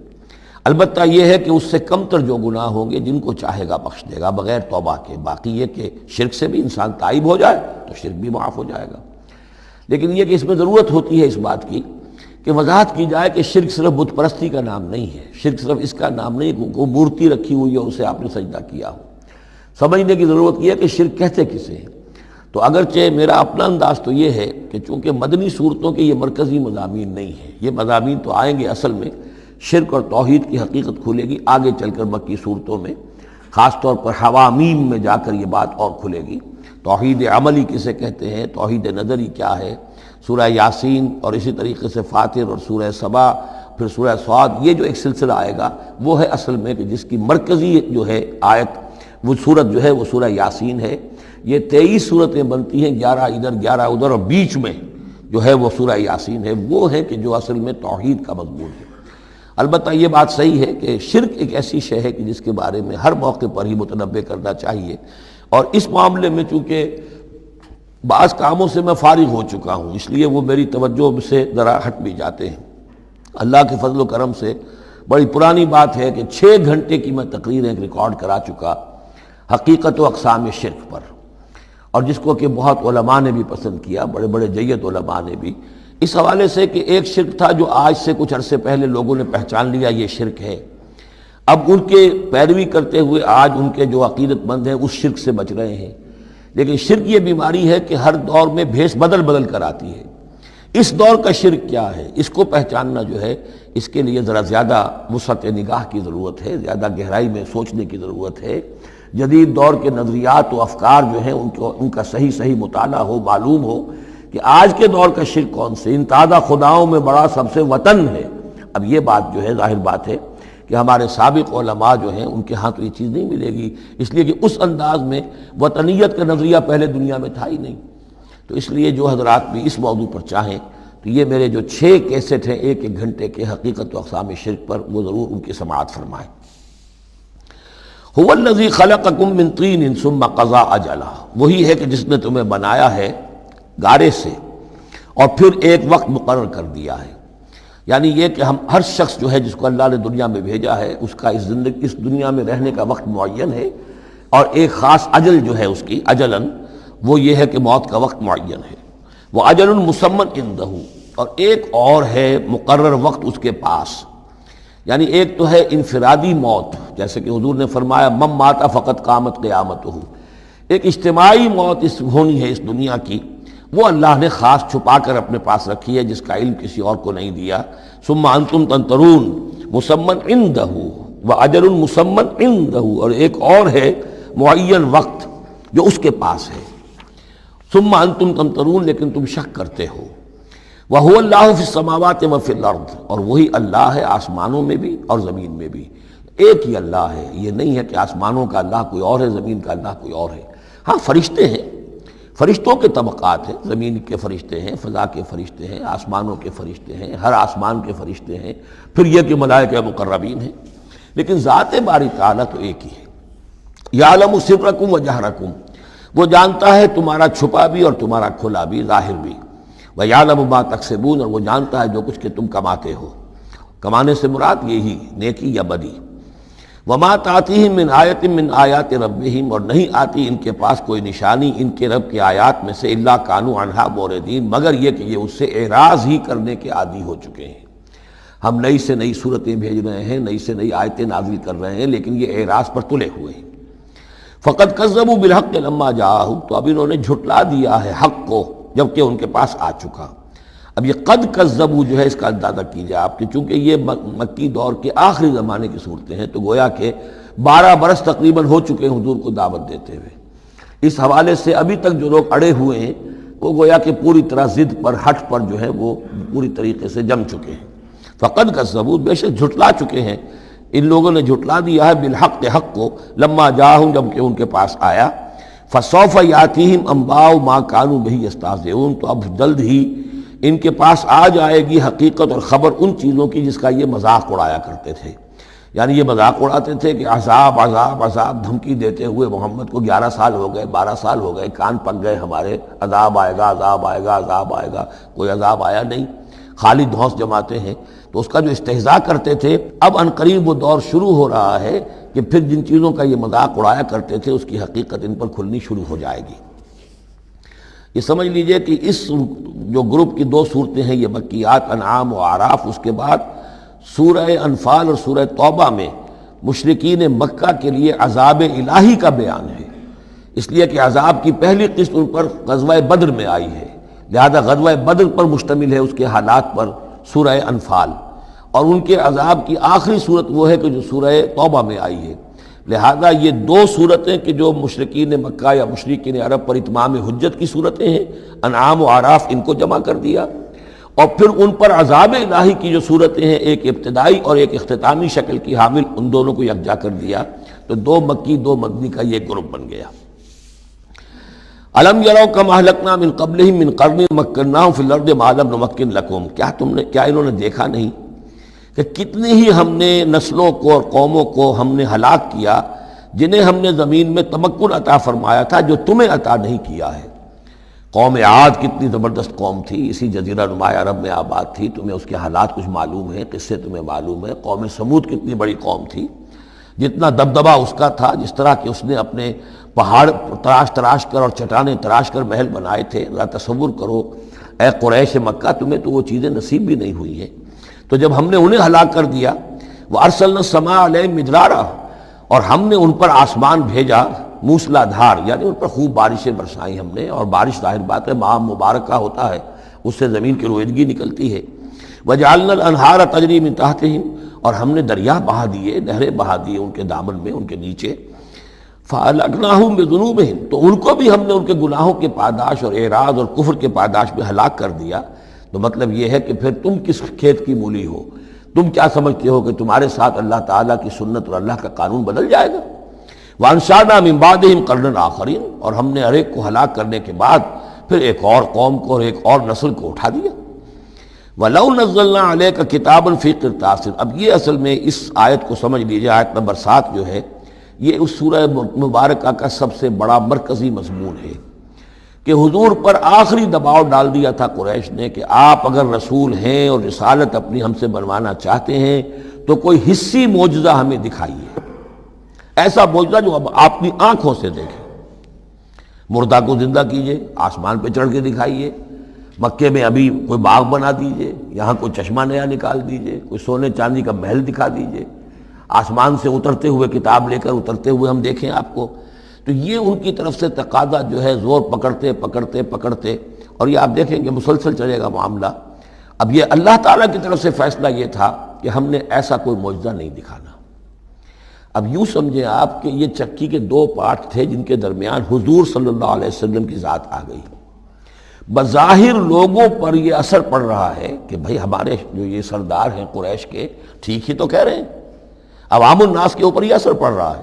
البتہ یہ ہے کہ اس سے کم تر جو گناہ ہوں گے جن کو چاہے گا بخش دے گا بغیر توبہ کے۔ باقی یہ کہ شرک سے بھی انسان تائب ہو جائے تو شرک بھی معاف ہو جائے گا، لیکن یہ کہ اس میں ضرورت ہوتی ہے اس بات کی کہ وضاحت کی جائے کہ شرک صرف بت پرستی کا نام نہیں ہے، شرک صرف اس کا نام نہیں کہ کوئی مورتی رکھی ہوئی ہے اسے آپ نے سجدہ کیا ہو۔ سمجھنے کی ضرورت یہ ہے کہ شرک کہتے کسے ہیں۔ تو اگرچہ میرا اپنا انداز تو یہ ہے کہ چونکہ مدنی صورتوں کے یہ مرکزی مضامین نہیں ہیں، یہ مضامین تو آئیں گے، اصل میں شرک اور توحید کی حقیقت کھلے گی آگے چل کر مکی صورتوں میں، خاص طور پر حوامیم میں جا کر یہ بات اور کھلے گی۔ توحید عملی کسے کہتے ہیں، توحید نظری کیا ہے، سورہ یاسین اور اسی طریقے سے فاطر اور سورہ سبا، پھر سورہ صاد، یہ جو ایک سلسلہ آئے گا وہ ہے اصل میں کہ جس کی مرکزی جو ہے آیت، وہ صورت جو ہے وہ سورہ یاسین ہے۔ یہ 23 صورتیں بنتی ہیں، 11 ادھر 11 ادھر، اور بیچ میں جو ہے وہ سورہ یاسین ہے، وہ ہے کہ جو اصل میں توحید کا مضمون ہے۔ البتہ یہ بات صحیح ہے کہ شرک ایک ایسی شے ہے کہ جس کے بارے میں ہر موقع پر ہی متنبہ کرنا چاہیے، اور اس معاملے میں چونکہ بعض کاموں سے میں فارغ ہو چکا ہوں، اس لیے وہ میری توجہ سے ذرا ہٹ بھی جاتے ہیں۔ اللہ کے فضل و کرم سے بڑی پرانی بات ہے کہ 6 گھنٹے کی میں تقریر ایک ریکارڈ کرا چکا حقیقت و اقسام شرک پر، اور جس کو کہ بہت علماء نے بھی پسند کیا، بڑے بڑے جید علماء نے بھی، اس حوالے سے کہ ایک شرک تھا جو آج سے کچھ عرصے پہلے لوگوں نے پہچان لیا یہ شرک ہے، اب ان کے پیروی کرتے ہوئے آج ان کے جو عقیدت مند ہیں اس شرک سے بچ رہے ہیں۔ لیکن شرک یہ بیماری ہے کہ ہر دور میں بھیس بدل بدل کر آتی ہے۔ اس دور کا شرک کیا ہے، اس کو پہچاننا جو ہے، اس کے لیے ذرا زیادہ وسعت نگاہ کی ضرورت ہے، زیادہ گہرائی میں سوچنے کی ضرورت ہے۔ جدید دور کے نظریات و افکار جو ہیں ان کا صحیح مطالعہ ہو، معلوم ہو کہ آج کے دور کا شرک کون سے، ان تازہ خداؤں میں بڑا سب سے وطن ہے۔ اب یہ بات جو ہے ظاہر بات ہے کہ ہمارے سابق علماء جو ہیں ان کے ہاں تو یہ چیز نہیں ملے گی، اس لیے کہ اس انداز میں وطنیت کا نظریہ پہلے دنیا میں تھا ہی نہیں۔ تو اس لیے جو حضرات بھی اس موضوع پر چاہیں تو یہ میرے جو 6 کیسٹ ہیں 1 گھنٹے کے حقیقت و اقسام شرک پر، وہ ضرور ان کی سماعت فرمائیں۔ هو الذی خلقکم من طین ثم قضى اجلا، وہی ہے کہ جس نے تمہیں بنایا ہے گارے سے اور پھر ایک وقت مقرر کر دیا ہے۔ یعنی یہ کہ ہم ہر شخص جو ہے جس کو اللہ نے دنیا میں بھیجا ہے اس کا اس دنیا میں رہنے کا وقت معین ہے، اور ایک خاص اجل جو ہے اس کی اجلاً وہ یہ ہے کہ موت کا وقت معین ہے۔ وہ اجل مسمى عندہ، اور ایک اور ہے مقرر وقت اس کے پاس۔ یعنی ایک تو ہے انفرادی موت، جیسے کہ حضور نے فرمایا من مات فقط قامت قیامتہ، ایک اجتماعی موت ہونی ہے اس دنیا کی، وہ اللہ نے خاص چھپا کر اپنے پاس رکھی ہے، جس کا علم کسی اور کو نہیں دیا۔ ثم انتم تنظرون مسمى عندہ واجل مسمى عندہ، اور ایک اور ہے معین وقت جو اس کے پاس ہے۔ ثم انتم تنظرون، لیکن تم شک کرتے ہو۔ وَهُوَ اللَّهُ فِي السَّمَاوَاتِ وَفِي الْأَرْضِ، اور وہی اللہ ہے آسمانوں میں بھی اور زمین میں بھی، ایک ہی اللہ ہے۔ یہ نہیں ہے کہ آسمانوں کا اللہ کوئی اور ہے، زمین کا اللہ کوئی اور ہے۔ ہاں فرشتے ہیں، فرشتوں کے طبقات ہیں، زمین کے فرشتے ہیں، فضا کے فرشتے ہیں، آسمانوں کے فرشتے ہیں، ہر آسمان کے فرشتے ہیں، پھر یہ کہ ملائکہ مقربین ہیں، لیکن ذات باری تعالیٰ تو ایک ہی ہے۔ یعلم سرکم و جہرکم، وہ جانتا ہے تمہارا چھپا بھی اور تمہارا کھلا بھی، ظاہر بھی۔ وَيَعْلَمُ مَا تَكْسِبُونَ، اور وہ جانتا ہے جو کچھ کہ تم کماتے ہو۔ کمانے سے مراد یہی نیکی یا بدی۔ وَمَا تَأْتِيهِم مِّنْ آیَةٍ مِّنْ آیَاتِ رَبِّهِمْ، اور نہیں آتی ان کے پاس کوئی نشانی ان کے رب کے آیات میں سے، إِلَّا كَانُوا عَنْهَا مُعْرِضِينَ، مگر یہ کہ یہ اس سے اعراض ہی کرنے کے عادی ہو چکے ہیں۔ ہم نئی سے نئی صورتیں بھیج رہے ہیں، نئی سے نئی آیتیں نازل کر رہے ہیں، لیکن یہ اعراض پر تلے ہوئے ہیں۔ فَقَدْ كَذَّبُوا بِالْحَقِّ لَمَّا جَاءَهُمْ، تو اب انہوں نے جھٹلا دیا ہے حق کو جبکہ ان کے پاس آ چکا۔ اب یہ قد کذبوا جو ہے اس کا اندازہ کیجئے آپ، کہ چونکہ یہ مکی دور کے آخری زمانے کی صورتیں ہیں، تو گویا کہ 12 برس تقریباً ہو چکے ہیں حضور کو دعوت دیتے ہوئے۔ اس حوالے سے ابھی تک جو لوگ اڑے ہوئے ہیں وہ گویا کہ پوری طرح ضد پر، ہٹ پر جو ہے وہ پوری طریقے سے جم چکے ہیں۔ فقد کذبوا، بے شک جھٹلا چکے ہیں، ان لوگوں نے جھٹلا دیا ہے بالحق، حق کو، لما جاءہم، جب کہ ان کے پاس آیا، فسوف یاتیہم انباء ما کانوا بہ یستہزئون، تو اب جلد ہی ان کے پاس آ جائے گی حقیقت اور خبر ان چیزوں کی جس کا یہ مذاق اڑایا کرتے تھے۔ یعنی یہ مذاق اڑاتے تھے کہ عذاب عذاب عذاب، دھمکی دیتے ہوئے محمد کو 11 سال ہو گئے، 12 سال ہو گئے، کان پک گئے ہمارے، عذاب آئے گا عذاب آئے گا عذاب آئے گا، کوئی عذاب آیا نہیں، خالی دھونس جماتے ہیں۔ تو اس کا جو استہزاء کرتے تھے، اب عنقریب وہ دور شروع ہو رہا ہے کہ پھر جن چیزوں کا یہ مذاق اڑایا کرتے تھے اس کی حقیقت ان پر کھلنی شروع ہو جائے گی۔ یہ سمجھ لیجئے کہ اس جو گروپ کی دو صورتیں ہیں یہ مکیات انعام و اعراف، اس کے بعد سورہ انفال اور سورہ توبہ میں مشرکین مکہ کے لیے عذاب الہی کا بیان ہے، اس لیے کہ عذاب کی پہلی قسط ان پر غزوہ بدر میں آئی ہے، لہذا غزوہ بدر پر مشتمل ہے اس کے حالات پر سورہ انفال، اور ان کے عذاب کی آخری صورت وہ ہے کہ جو سورہ توبہ میں آئی ہے۔ لہذا یہ دو صورتیں کہ جو مشرکین مکہ یا مشرکین عرب پر اتمام حجت کی صورتیں ہیں، انعام و اعراف، ان کو جمع کر دیا، اور پھر ان پر عذاب الہی کی جو صورتیں ہیں ایک ابتدائی اور ایک اختتامی شکل کی حامل، ان دونوں کو یکجا کر دیا، تو دو مکی دو مدنی کا یہ گروپ بن گیا۔ الم یروا کما اہلکنا من قبلہم من قرن مکناہم فی الارض ما لم نمکن لکم، کیا انہوں نے دیکھا نہیں کہ کتنی ہی ہم نے نسلوں کو اور قوموں کو ہم نے ہلاک کیا جنہیں ہم نے زمین میں تمکن عطا فرمایا تھا جو تمہیں عطا نہیں کیا ہے۔ قوم عاد کتنی زبردست قوم تھی، اسی جزیرہ نما عرب میں آباد تھی، تمہیں اس کے حالات کچھ معلوم ہیں، قصے تمہیں معلوم ہیں۔ قوم سمود کتنی بڑی قوم تھی، جتنا دبدبہ اس کا تھا، جس طرح کہ اس نے اپنے پہاڑ تراش کر اور چٹانیں تراش کر محل بنائے تھے، ذرا تصور کرو اے قریش مکہ، تمہیں تو وہ چیزیں نصیب بھی نہیں ہوئی ہیں۔ تو جب ہم نے انہیں ہلاک کر دیا، وَأَرْسَلْنَا السَّمَاءَ عَلَيْهِم مِدْرَارًا، اور ہم نے ان پر آسمان بھیجا موسلا دھار، یعنی ان پر خوب بارشیں برسائیں ہم نے، اور بارش ظاہر بات ہے ماہ مبارکہ ہوتا ہے، اس سے زمین کی رویدگی نکلتی ہے۔ وَجَعَلْنَا الْأَنْهَارَ تَجْرِي مِن تَحْتِهِمْ، اور ہم نے دریا بہا دیے، نہریں بہا دیے ان کے دامن میں، ان کے نیچے۔ فَأَهْلَكْنَاهُمْ بِذُنُوبِهِمْ، تو ان کو بھی ہم نے ان کے گناہوں کے پاداش اور اعراض اور کفر کے پاداش میں ہلاک کر دیا۔ تو مطلب یہ ہے کہ پھر تم کس کھیت کی مولی ہو؟ تم کیا سمجھتے ہو کہ تمہارے ساتھ اللہ تعالیٰ کی سنت اور اللہ کا قانون بدل جائے گا؟ وَأَنشَأْنَا مِن بَعْدِهِمْ قَرْنًا آخَرِينَ، اور ہم نے ہر ایک کو ہلاک کرنے کے بعد پھر ایک اور قوم کو اور ایک اور نسل کو اٹھا دیا۔ وَلَوْ نَزَّلْنَا عَلَيْكَ كِتَابًا فِي قِرْطَاسٍ، اب یہ اصل میں اس آیت کو سمجھ لیجیے، آیت نمبر 7 جو ہے یہ اس سورہ مبارکہ کا سب سے بڑا مرکزی مضمون ہے کہ حضور پر آخری دباؤ ڈال دیا تھا قریش نے کہ آپ اگر رسول ہیں اور رسالت اپنی ہم سے بنوانا چاہتے ہیں تو کوئی حصی معجزہ ہمیں دکھائیے، ایسا معجزہ جو اب آپ اپنی آنکھوں سے دیکھیں۔ مردہ کو زندہ کیجئے، آسمان پہ چڑھ کے دکھائیے، مکے میں ابھی کوئی باغ بنا دیجئے، یہاں کوئی چشمہ نیا نکال دیجئے، کوئی سونے چاندی کا محل دکھا دیجئے، آسمان سے اترتے ہوئے کتاب لے کر اترتے ہوئے ہم دیکھیں آپ کو۔ تو یہ ان کی طرف سے تقاضا جو ہے زور پکڑتے، اور یہ آپ دیکھیں کہ مسلسل چلے گا معاملہ۔ اب یہ اللہ تعالیٰ کی طرف سے فیصلہ یہ تھا کہ ہم نے ایسا کوئی معجزہ نہیں دکھانا۔ اب یوں سمجھیں آپ کہ یہ چکی کے دو پارٹ تھے جن کے درمیان حضور صلی اللہ علیہ وسلم کی ذات آ گئی۔ بظاہر لوگوں پر یہ اثر پڑ رہا ہے کہ بھئی ہمارے جو یہ سردار ہیں قریش کے ٹھیک ہی تو کہہ رہے ہیں، عوام الناس کے اوپر یہ اثر پڑ رہا ہے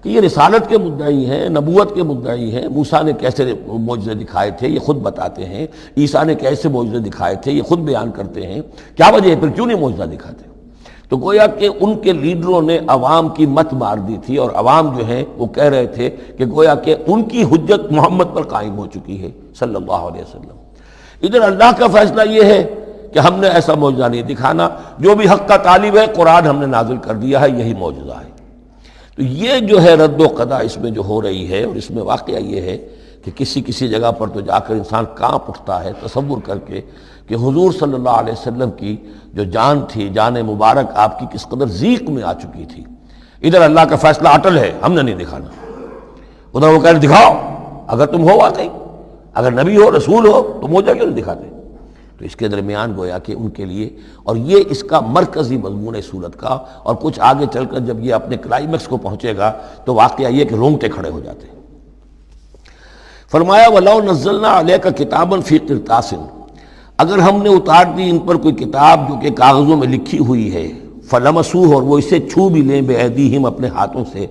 کہ یہ رسالت کے مدعی ہیں، نبوت کے مدعی ہیں۔ موسیٰ نے کیسے معجزے دکھائے تھے یہ خود بتاتے ہیں، عیسیٰ نے کیسے معجزے دکھائے تھے یہ خود بیان کرتے ہیں، کیا وجہ ہے پھر کیوں نہیں معجزہ دکھاتے؟ تو گویا کہ ان کے لیڈروں نے عوام کی مت مار دی تھی، اور عوام جو ہیں وہ کہہ رہے تھے کہ گویا کہ ان کی حجت محمد پر قائم ہو چکی ہے صلی اللہ علیہ وسلم۔ ادھر اللہ کا فیصلہ یہ ہے کہ ہم نے ایسا معجزہ نہیں دکھانا، جو بھی حق کا طالب ہے قرآن ہم نے نازل کر دیا ہے، یہی معجزہ ہے۔ تو یہ جو ہے رد و قضا اس میں جو ہو رہی ہے، اور اس میں واقعہ یہ ہے کہ کسی جگہ پر تو جا کر انسان کانپ اٹھتا ہے تصور کر کے کہ حضور صلی اللہ علیہ وسلم کی جو جان تھی، جان مبارک آپ کی کس قدر ضیق میں آ چکی تھی۔ ادھر اللہ کا فیصلہ اٹل ہے، ہم نے نہیں دکھانا، ادھر وہ کہہ رہے دکھاؤ، اگر تم ہو واقعی، اگر نبی ہو رسول ہو تو معجزہ کیوں نہیں دکھاتے؟ تو اس کے درمیان گویا کہ ان کے لیے، اور یہ اس کا مرکزی مضمون ہے سورت کا، اور کچھ آگے چل کر جب یہ اپنے کلائمیکس کو پہنچے گا تو واقعہ یہ کہ رونگٹے کھڑے ہو جاتے ہیں۔ فرمایا وَلَوْ نَزَّلْنَا عَلَيْكَ كِتَابًا فِي قِرْطَاسٍ، اگر ہم نے اتار دی ان پر کوئی کتاب جو کہ کاغذوں میں لکھی ہوئی ہے، فَلَمَسُوهُ، اور وہ اسے چھو بھی لیں بِأَيْدِيهِمْ اپنے ہاتھوں سے،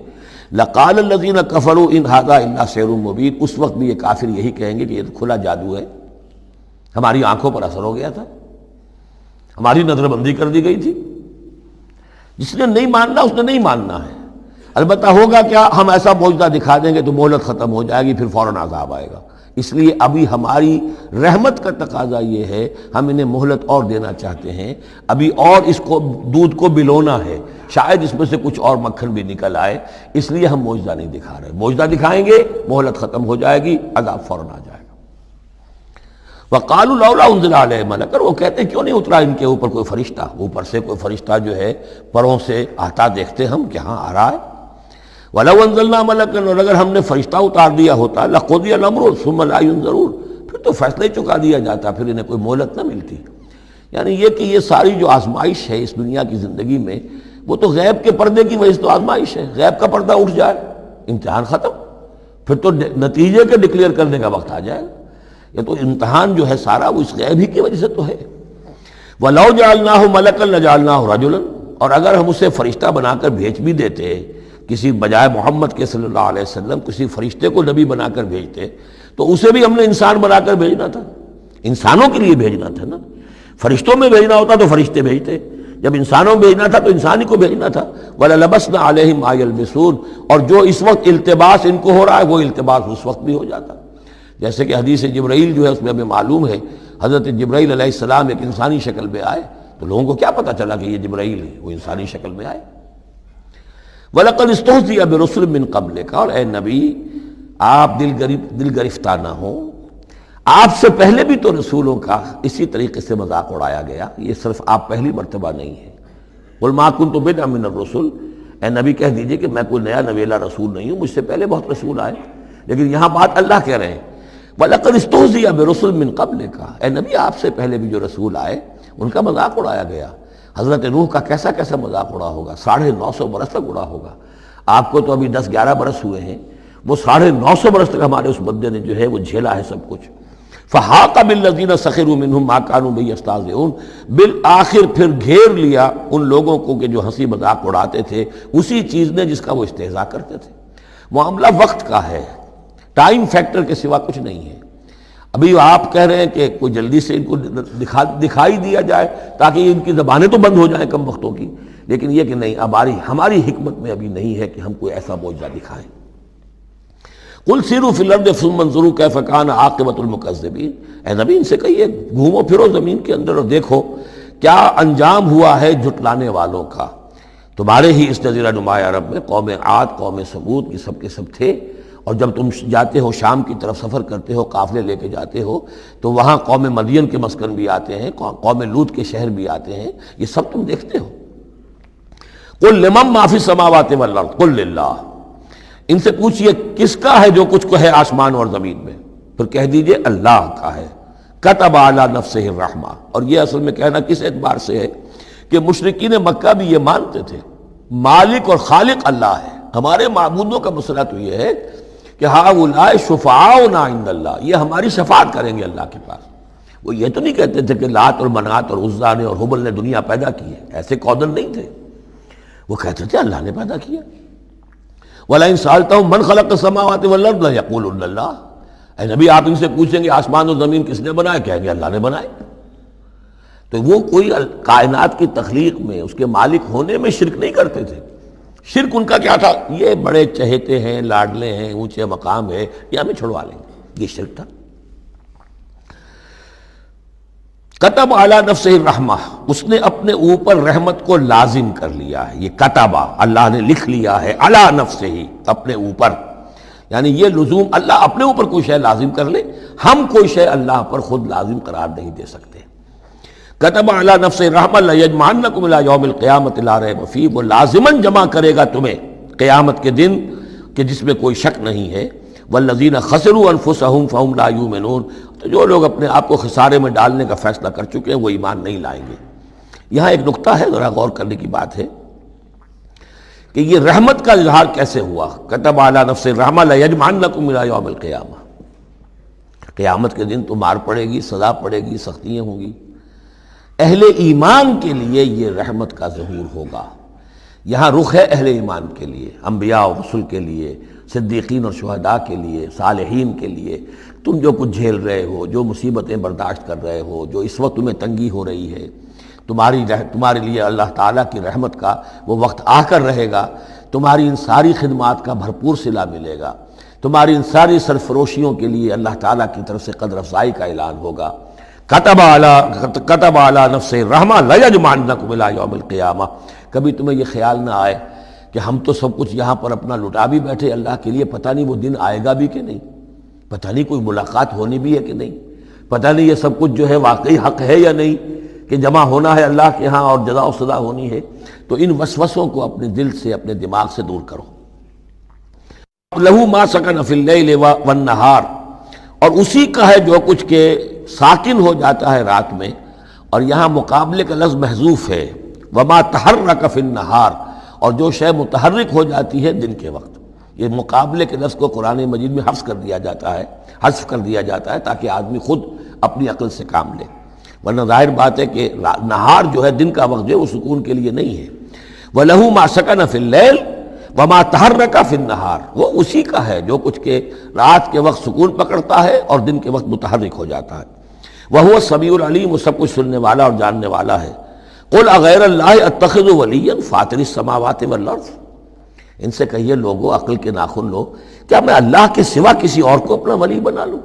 لَقَالَ الَّذِينَ كَفَرُوا إِنْ هَذَا إِلَّا سِحْرٌ مُبِينٌ، اس وقت بھی یہ کافر یہی کہیں گے کہ یہ تو کھلا جادو ہے، ہماری آنکھوں پر اثر ہو گیا تھا، ہماری نظر بندی کر دی گئی تھی۔ جس نے نہیں ماننا اس نے نہیں ماننا ہے، البتہ ہوگا کیا، ہم ایسا معجزہ دکھا دیں گے تو مہلت ختم ہو جائے گی، پھر فوراً عذاب آئے گا۔ اس لیے ابھی ہماری رحمت کا تقاضا یہ ہے، ہم انہیں مہلت اور دینا چاہتے ہیں، ابھی اور اس کو دودھ کو بلونا ہے، شاید اس میں سے کچھ اور مکھن بھی نکل آئے، اس لیے ہم معجزہ نہیں دکھا رہے۔ معجزہ دکھائیں گے، مہلت ختم ہو جائے گی، عذاب فوراً آ جائے گا۔ وقالوا لولا انزل علیہ ملک، وہ کہتے ہیں کیوں نہیں اترا ان کے اوپر کوئی فرشتہ، اوپر سے کوئی فرشتہ جو ہے پروں سے آتا دیکھتے ہم کہ ہاں آ رہا ہے۔ وَلَوْ أَنزَلْنَا مَلَكًا، اور اگر ہم نے فرشتہ اتار دیا ہوتا لَقُضِيَ الْأَمْرُ ثُمَّ لَا يُنظَرُونَ، پھر تو فیصلہ ہی چکا دیا جاتا، پھر انہیں کوئی مہلت نہ ملتی۔ یعنی یہ کہ یہ ساری جو آزمائش ہے اس دنیا کی زندگی میں، وہ تو غیب کے پردے کی وجہ سے تو آزمائش ہے، غیب کا پردہ اٹھ جائے امتحان ختم، پھر تو نتیجے کے ڈکلیئر کرنے کا وقت آ جائے گا۔ یہ تو امتحان جو ہے سارا وہ اس غیب ہی کی وجہ سے تو ہے۔ وَلَوْ جَعَلْنَاهُ مَلَكًا لَجَعَلْنَاهُ رَجُلًا، اور اگر ہم اسے فرشتہ بنا کر بھیج بھی دیتے، کسی بجائے محمد کے صلی اللہ علیہ وسلم کسی فرشتے کو نبی بنا کر بھیجتے، تو اسے بھی ہم نے انسان بنا کر بھیجنا تھا، انسانوں کے لیے بھیجنا تھا نا۔ فرشتوں میں بھیجنا ہوتا تو فرشتے بھیجتے، جب انسانوں میں بھیجنا تھا تو انسان ہی کو بھیجنا تھا۔ وَلَلَبَسْنَا عَلَيْهِمْ مَا يَلْبِسُونَ، اور جو اس وقت التباس ان کو ہو رہا ہے وہ التباس اس وقت بھی ہو جاتا۔ جیسے کہ حدیث جبرائیل جو ہے اس میں ہمیں معلوم ہے، حضرت جبرائیل علیہ السلام ایک انسانی شکل میں آئے تو لوگوں کو کیا پتہ چلا کہ یہ جبرائیل ہے، وہ انسانی شکل میں آئے۔ وَلَقَدِ اسْتُهْزِئَ بِرُسُلٍ مِّن قَبْلِكَ، اور اے نبی آپ دل گرفتہ نہ ہوں، آپ سے پہلے بھی تو رسولوں کا اسی طریقے سے مذاق اڑایا گیا، یہ صرف آپ پہلی مرتبہ نہیں ہے۔ قُلْ مَا كُنْتُ بِدْعًا مِّنَ الرُّسُلِ، اے نبی کہہ دیجئے کہ میں کوئی نیا نویلا رسول نہیں ہوں، مجھ سے پہلے بہت رسول آئے، لیکن یہاں بات اللہ کہہ رہے ہیں وَلَقَدِ اسْتُهْزِئَ بِرُسُلٍ مِّن قَبْلِكَ، اے نبی آپ سے پہلے بھی جو رسول آئے ان کا مذاق اڑایا گیا۔ حضرت نوح کا کیسا کیسا مذاق اڑا ہوگا، 950 برس تک اڑا ہوگا۔ آپ کو تو ابھی 10-11 برس ہوئے ہیں، وہ 950 برس تک ہمارے اس بندے نے جو ہے وہ جھیلا ہے سب کچھ۔ فَحَاقَ بِالَّذِينَ سَخِرُوا مِنْهُمْ مَا كَانُوا بِهِ يَسْتَهْزِئُونَ، بالآخر پھر گھیر لیا ان لوگوں کو کہ جو ہنسی مذاق اڑاتے تھے اسی چیز نے جس کا وہ استہزاء کرتے تھے۔ معاملہ وقت کا ہے، ٹائم فیکٹر کے سوا کچھ نہیں ہے۔ ابھی آپ کہہ رہے ہیں کہ کوئی جلدی سے ان کو دکھائی دیا جائے تاکہ ان کی زبانیں تو بند ہو جائیں کم وقتوں کی، لیکن یہ کہ نہیں، ہماری حکمت میں ابھی نہیں ہے کہ ہم کوئی ایسا معجزہ دکھائیں۔ قُلْ سِیرُوا فِی الْأَرْضِ ثُمَّ انظُرُوا کَیْفَ کَانَ عَاقِبَةُ الْمُکَذِّبِینَ، اے نبی ان سے کہیے گھومو پھرو زمین کے اندر اور دیکھو کیا انجام ہوا ہے جھٹلانے والوں کا۔ تمہارے ہی اس جزیرہ نما عرب میں قوم عاد، قوم ثمود، یہ سب کے سب تھے، اور جب تم جاتے ہو شام کی طرف سفر کرتے ہو، قافلے لے کے جاتے ہو، تو وہاں قوم مدین کے مسکن بھی آتے ہیں، قوم لوط کے شہر بھی آتے ہیں، یہ سب تم دیکھتے ہو۔ قُلْ لِمَن مَّا فِی السَّمَاوَاتِ وَالْأَرْضِ قُلْ لِلَّهِ، ان سے پوچھئے کس کا ہے جو کچھ کو ہے آسمان اور زمین میں، پھر کہہ دیجئے اللہ کا ہے۔ کتب علی نفسہ الرحمہ، اور یہ اصل میں کہنا کس اعتبار سے ہے کہ مشرکین مکہ بھی یہ مانتے تھے مالک اور خالق اللہ ہے۔ ہمارے معبودوں کا مسئلہ تو یہ ہے کہ ہؤلاء شفعاؤنا عند اللہ، یہ ہماری شفاعت کریں گے اللہ کے پاس۔ وہ یہ تو نہیں کہتے تھے کہ لات اور منات اور عزا نے اور حبل نے دنیا پیدا کی ہے، ایسے قودن نہیں تھے، وہ کہتے تھے اللہ نے پیدا کیا۔ وَلَئِن سَأَلْتَهُم مَّنْ خَلَقَ السَّمَاوَاتِ وَالْأَرْضَ لَيَقُولُنَّ اللَّهُ، اے نبی آپ ان سے پوچھیں گے آسمان اور زمین کس نے بنائے، کہیں گے اللہ نے بنائے۔ تو وہ کوئی کائنات کی تخلیق میں اس کے مالک ہونے میں شرک نہیں کرتے تھے۔ شرک ان کا کیا تھا، یہ بڑے چہیتے ہیں، لاڈلے ہیں، اونچے مقام ہے، یہ ہمیں چھڑوا لیں گے، یہ شرک تھا۔ کتب علی نفسہ الرحمہ، اس نے اپنے اوپر رحمت کو لازم کر لیا ہے، یہ کتبہ اللہ نے لکھ لیا ہے، علی نفسہ ہی اپنے اوپر، یعنی یہ لزوم اللہ اپنے اوپر کوئی شے لازم کر لے، ہم کوئی شے اللہ پر خود لازم قرار نہیں دے سکتے۔ کتب علی نفسہ الرحمہ لیجمعنکم الی یوم القیامۃ لا ریب فیہ، وہ لازماً جمع کرے گا تمہیں قیامت کے دن کہ جس میں کوئی شک نہیں ہے۔ والذین خسروا انفسہم فہم لا یؤمنون، تو جو لوگ اپنے آپ کو خسارے میں ڈالنے کا فیصلہ کر چکے ہیں وہ ایمان نہیں لائیں گے۔ یہاں ایک نقطہ ہے، ذرا غور کرنے کی بات ہے کہ یہ رحمت کا اظہار کیسے ہوا۔ کتب علی نفسہ الرحمہ لیجمعنکم الی یوم القیامہ، قیامت کے دن تو مار پڑے گی، سزا پڑے گی، سختیاں ہوں گی۔ اہل ایمان کے لیے یہ رحمت کا ظہور ہوگا، یہاں رخ ہے اہل ایمان کے لیے، انبیاء و رسل کے لیے، صدیقین اور شہداء کے لیے، صالحین کے لیے۔ تم جو کچھ جھیل رہے ہو، جو مصیبتیں برداشت کر رہے ہو، جو اس وقت تمہیں تنگی ہو رہی ہے، تمہارے لیے اللہ تعالیٰ کی رحمت کا وہ وقت آ کر رہے گا، تمہاری ان ساری خدمات کا بھرپور صلہ ملے گا، تمہاری ان سرفروشیوں کے لیے اللہ تعالیٰ کی طرف سے قدر افزائی کا اعلان ہوگا۔ کتب علی نفسہ الرحمہ لیجمعنکم الی یوم القیامہ۔ کبھی تمہیں یہ خیال نہ آئے کہ ہم تو سب کچھ یہاں پر اپنا لٹا بھی بیٹھے اللہ کے لیے، پتہ نہیں وہ دن آئے گا بھی کہ نہیں، پتہ نہیں کوئی ملاقات ہونی بھی ہے کہ نہیں، پتہ نہیں یہ سب کچھ جو ہے واقعی حق ہے یا نہیں کہ جمع ہونا ہے اللہ کے ہاں اور جزا و سزا ہونی ہے. تو ان وسوسوں کو اپنے دل سے اپنے دماغ سے دور کرو. لہو ما سکن فی اللیل والنہار، اور اسی کا ہے جو کچھ کہ ساکن ہو جاتا ہے رات میں، اور یہاں مقابلے کا لفظ محذوف ہے، وما تحرک فی النہار، اور جو شے متحرک ہو جاتی ہے دن کے وقت. یہ مقابلے کے لفظ کو قرآن مجید میں حذف کر دیا جاتا ہے تاکہ آدمی خود اپنی عقل سے کام لے، ورنہ ظاہر بات ہے کہ نہار جو ہے دن کا وقت جو ہے وہ سکون کے لیے نہیں ہے. وَلَهُ مَا سَكَنَ فِي اللَّيْلِ وَمَا تَحَرَّكَ فِي النَّهَارِ، وہ اسی کا ہے جو کچھ کہ رات کے وقت سکون پکڑتا ہے اور دن کے وقت متحرک ہو جاتا ہے. وَهُوَ السَّمِيعُ الْعَلِيمُ، وہ سب کچھ سننے والا اور جاننے والا ہے. قُلْ أَغَيْرَ اللَّهِ أَتَّخِذُ وَلِيًّا فَاطِرِ السَّمَاوَاتِ وَالْأَرْضِ، ان سے کہیے لوگو، عقل کے ناخن لو، کیا میں اللہ کے سوا کسی اور کو اپنا ولی بنا لوں؟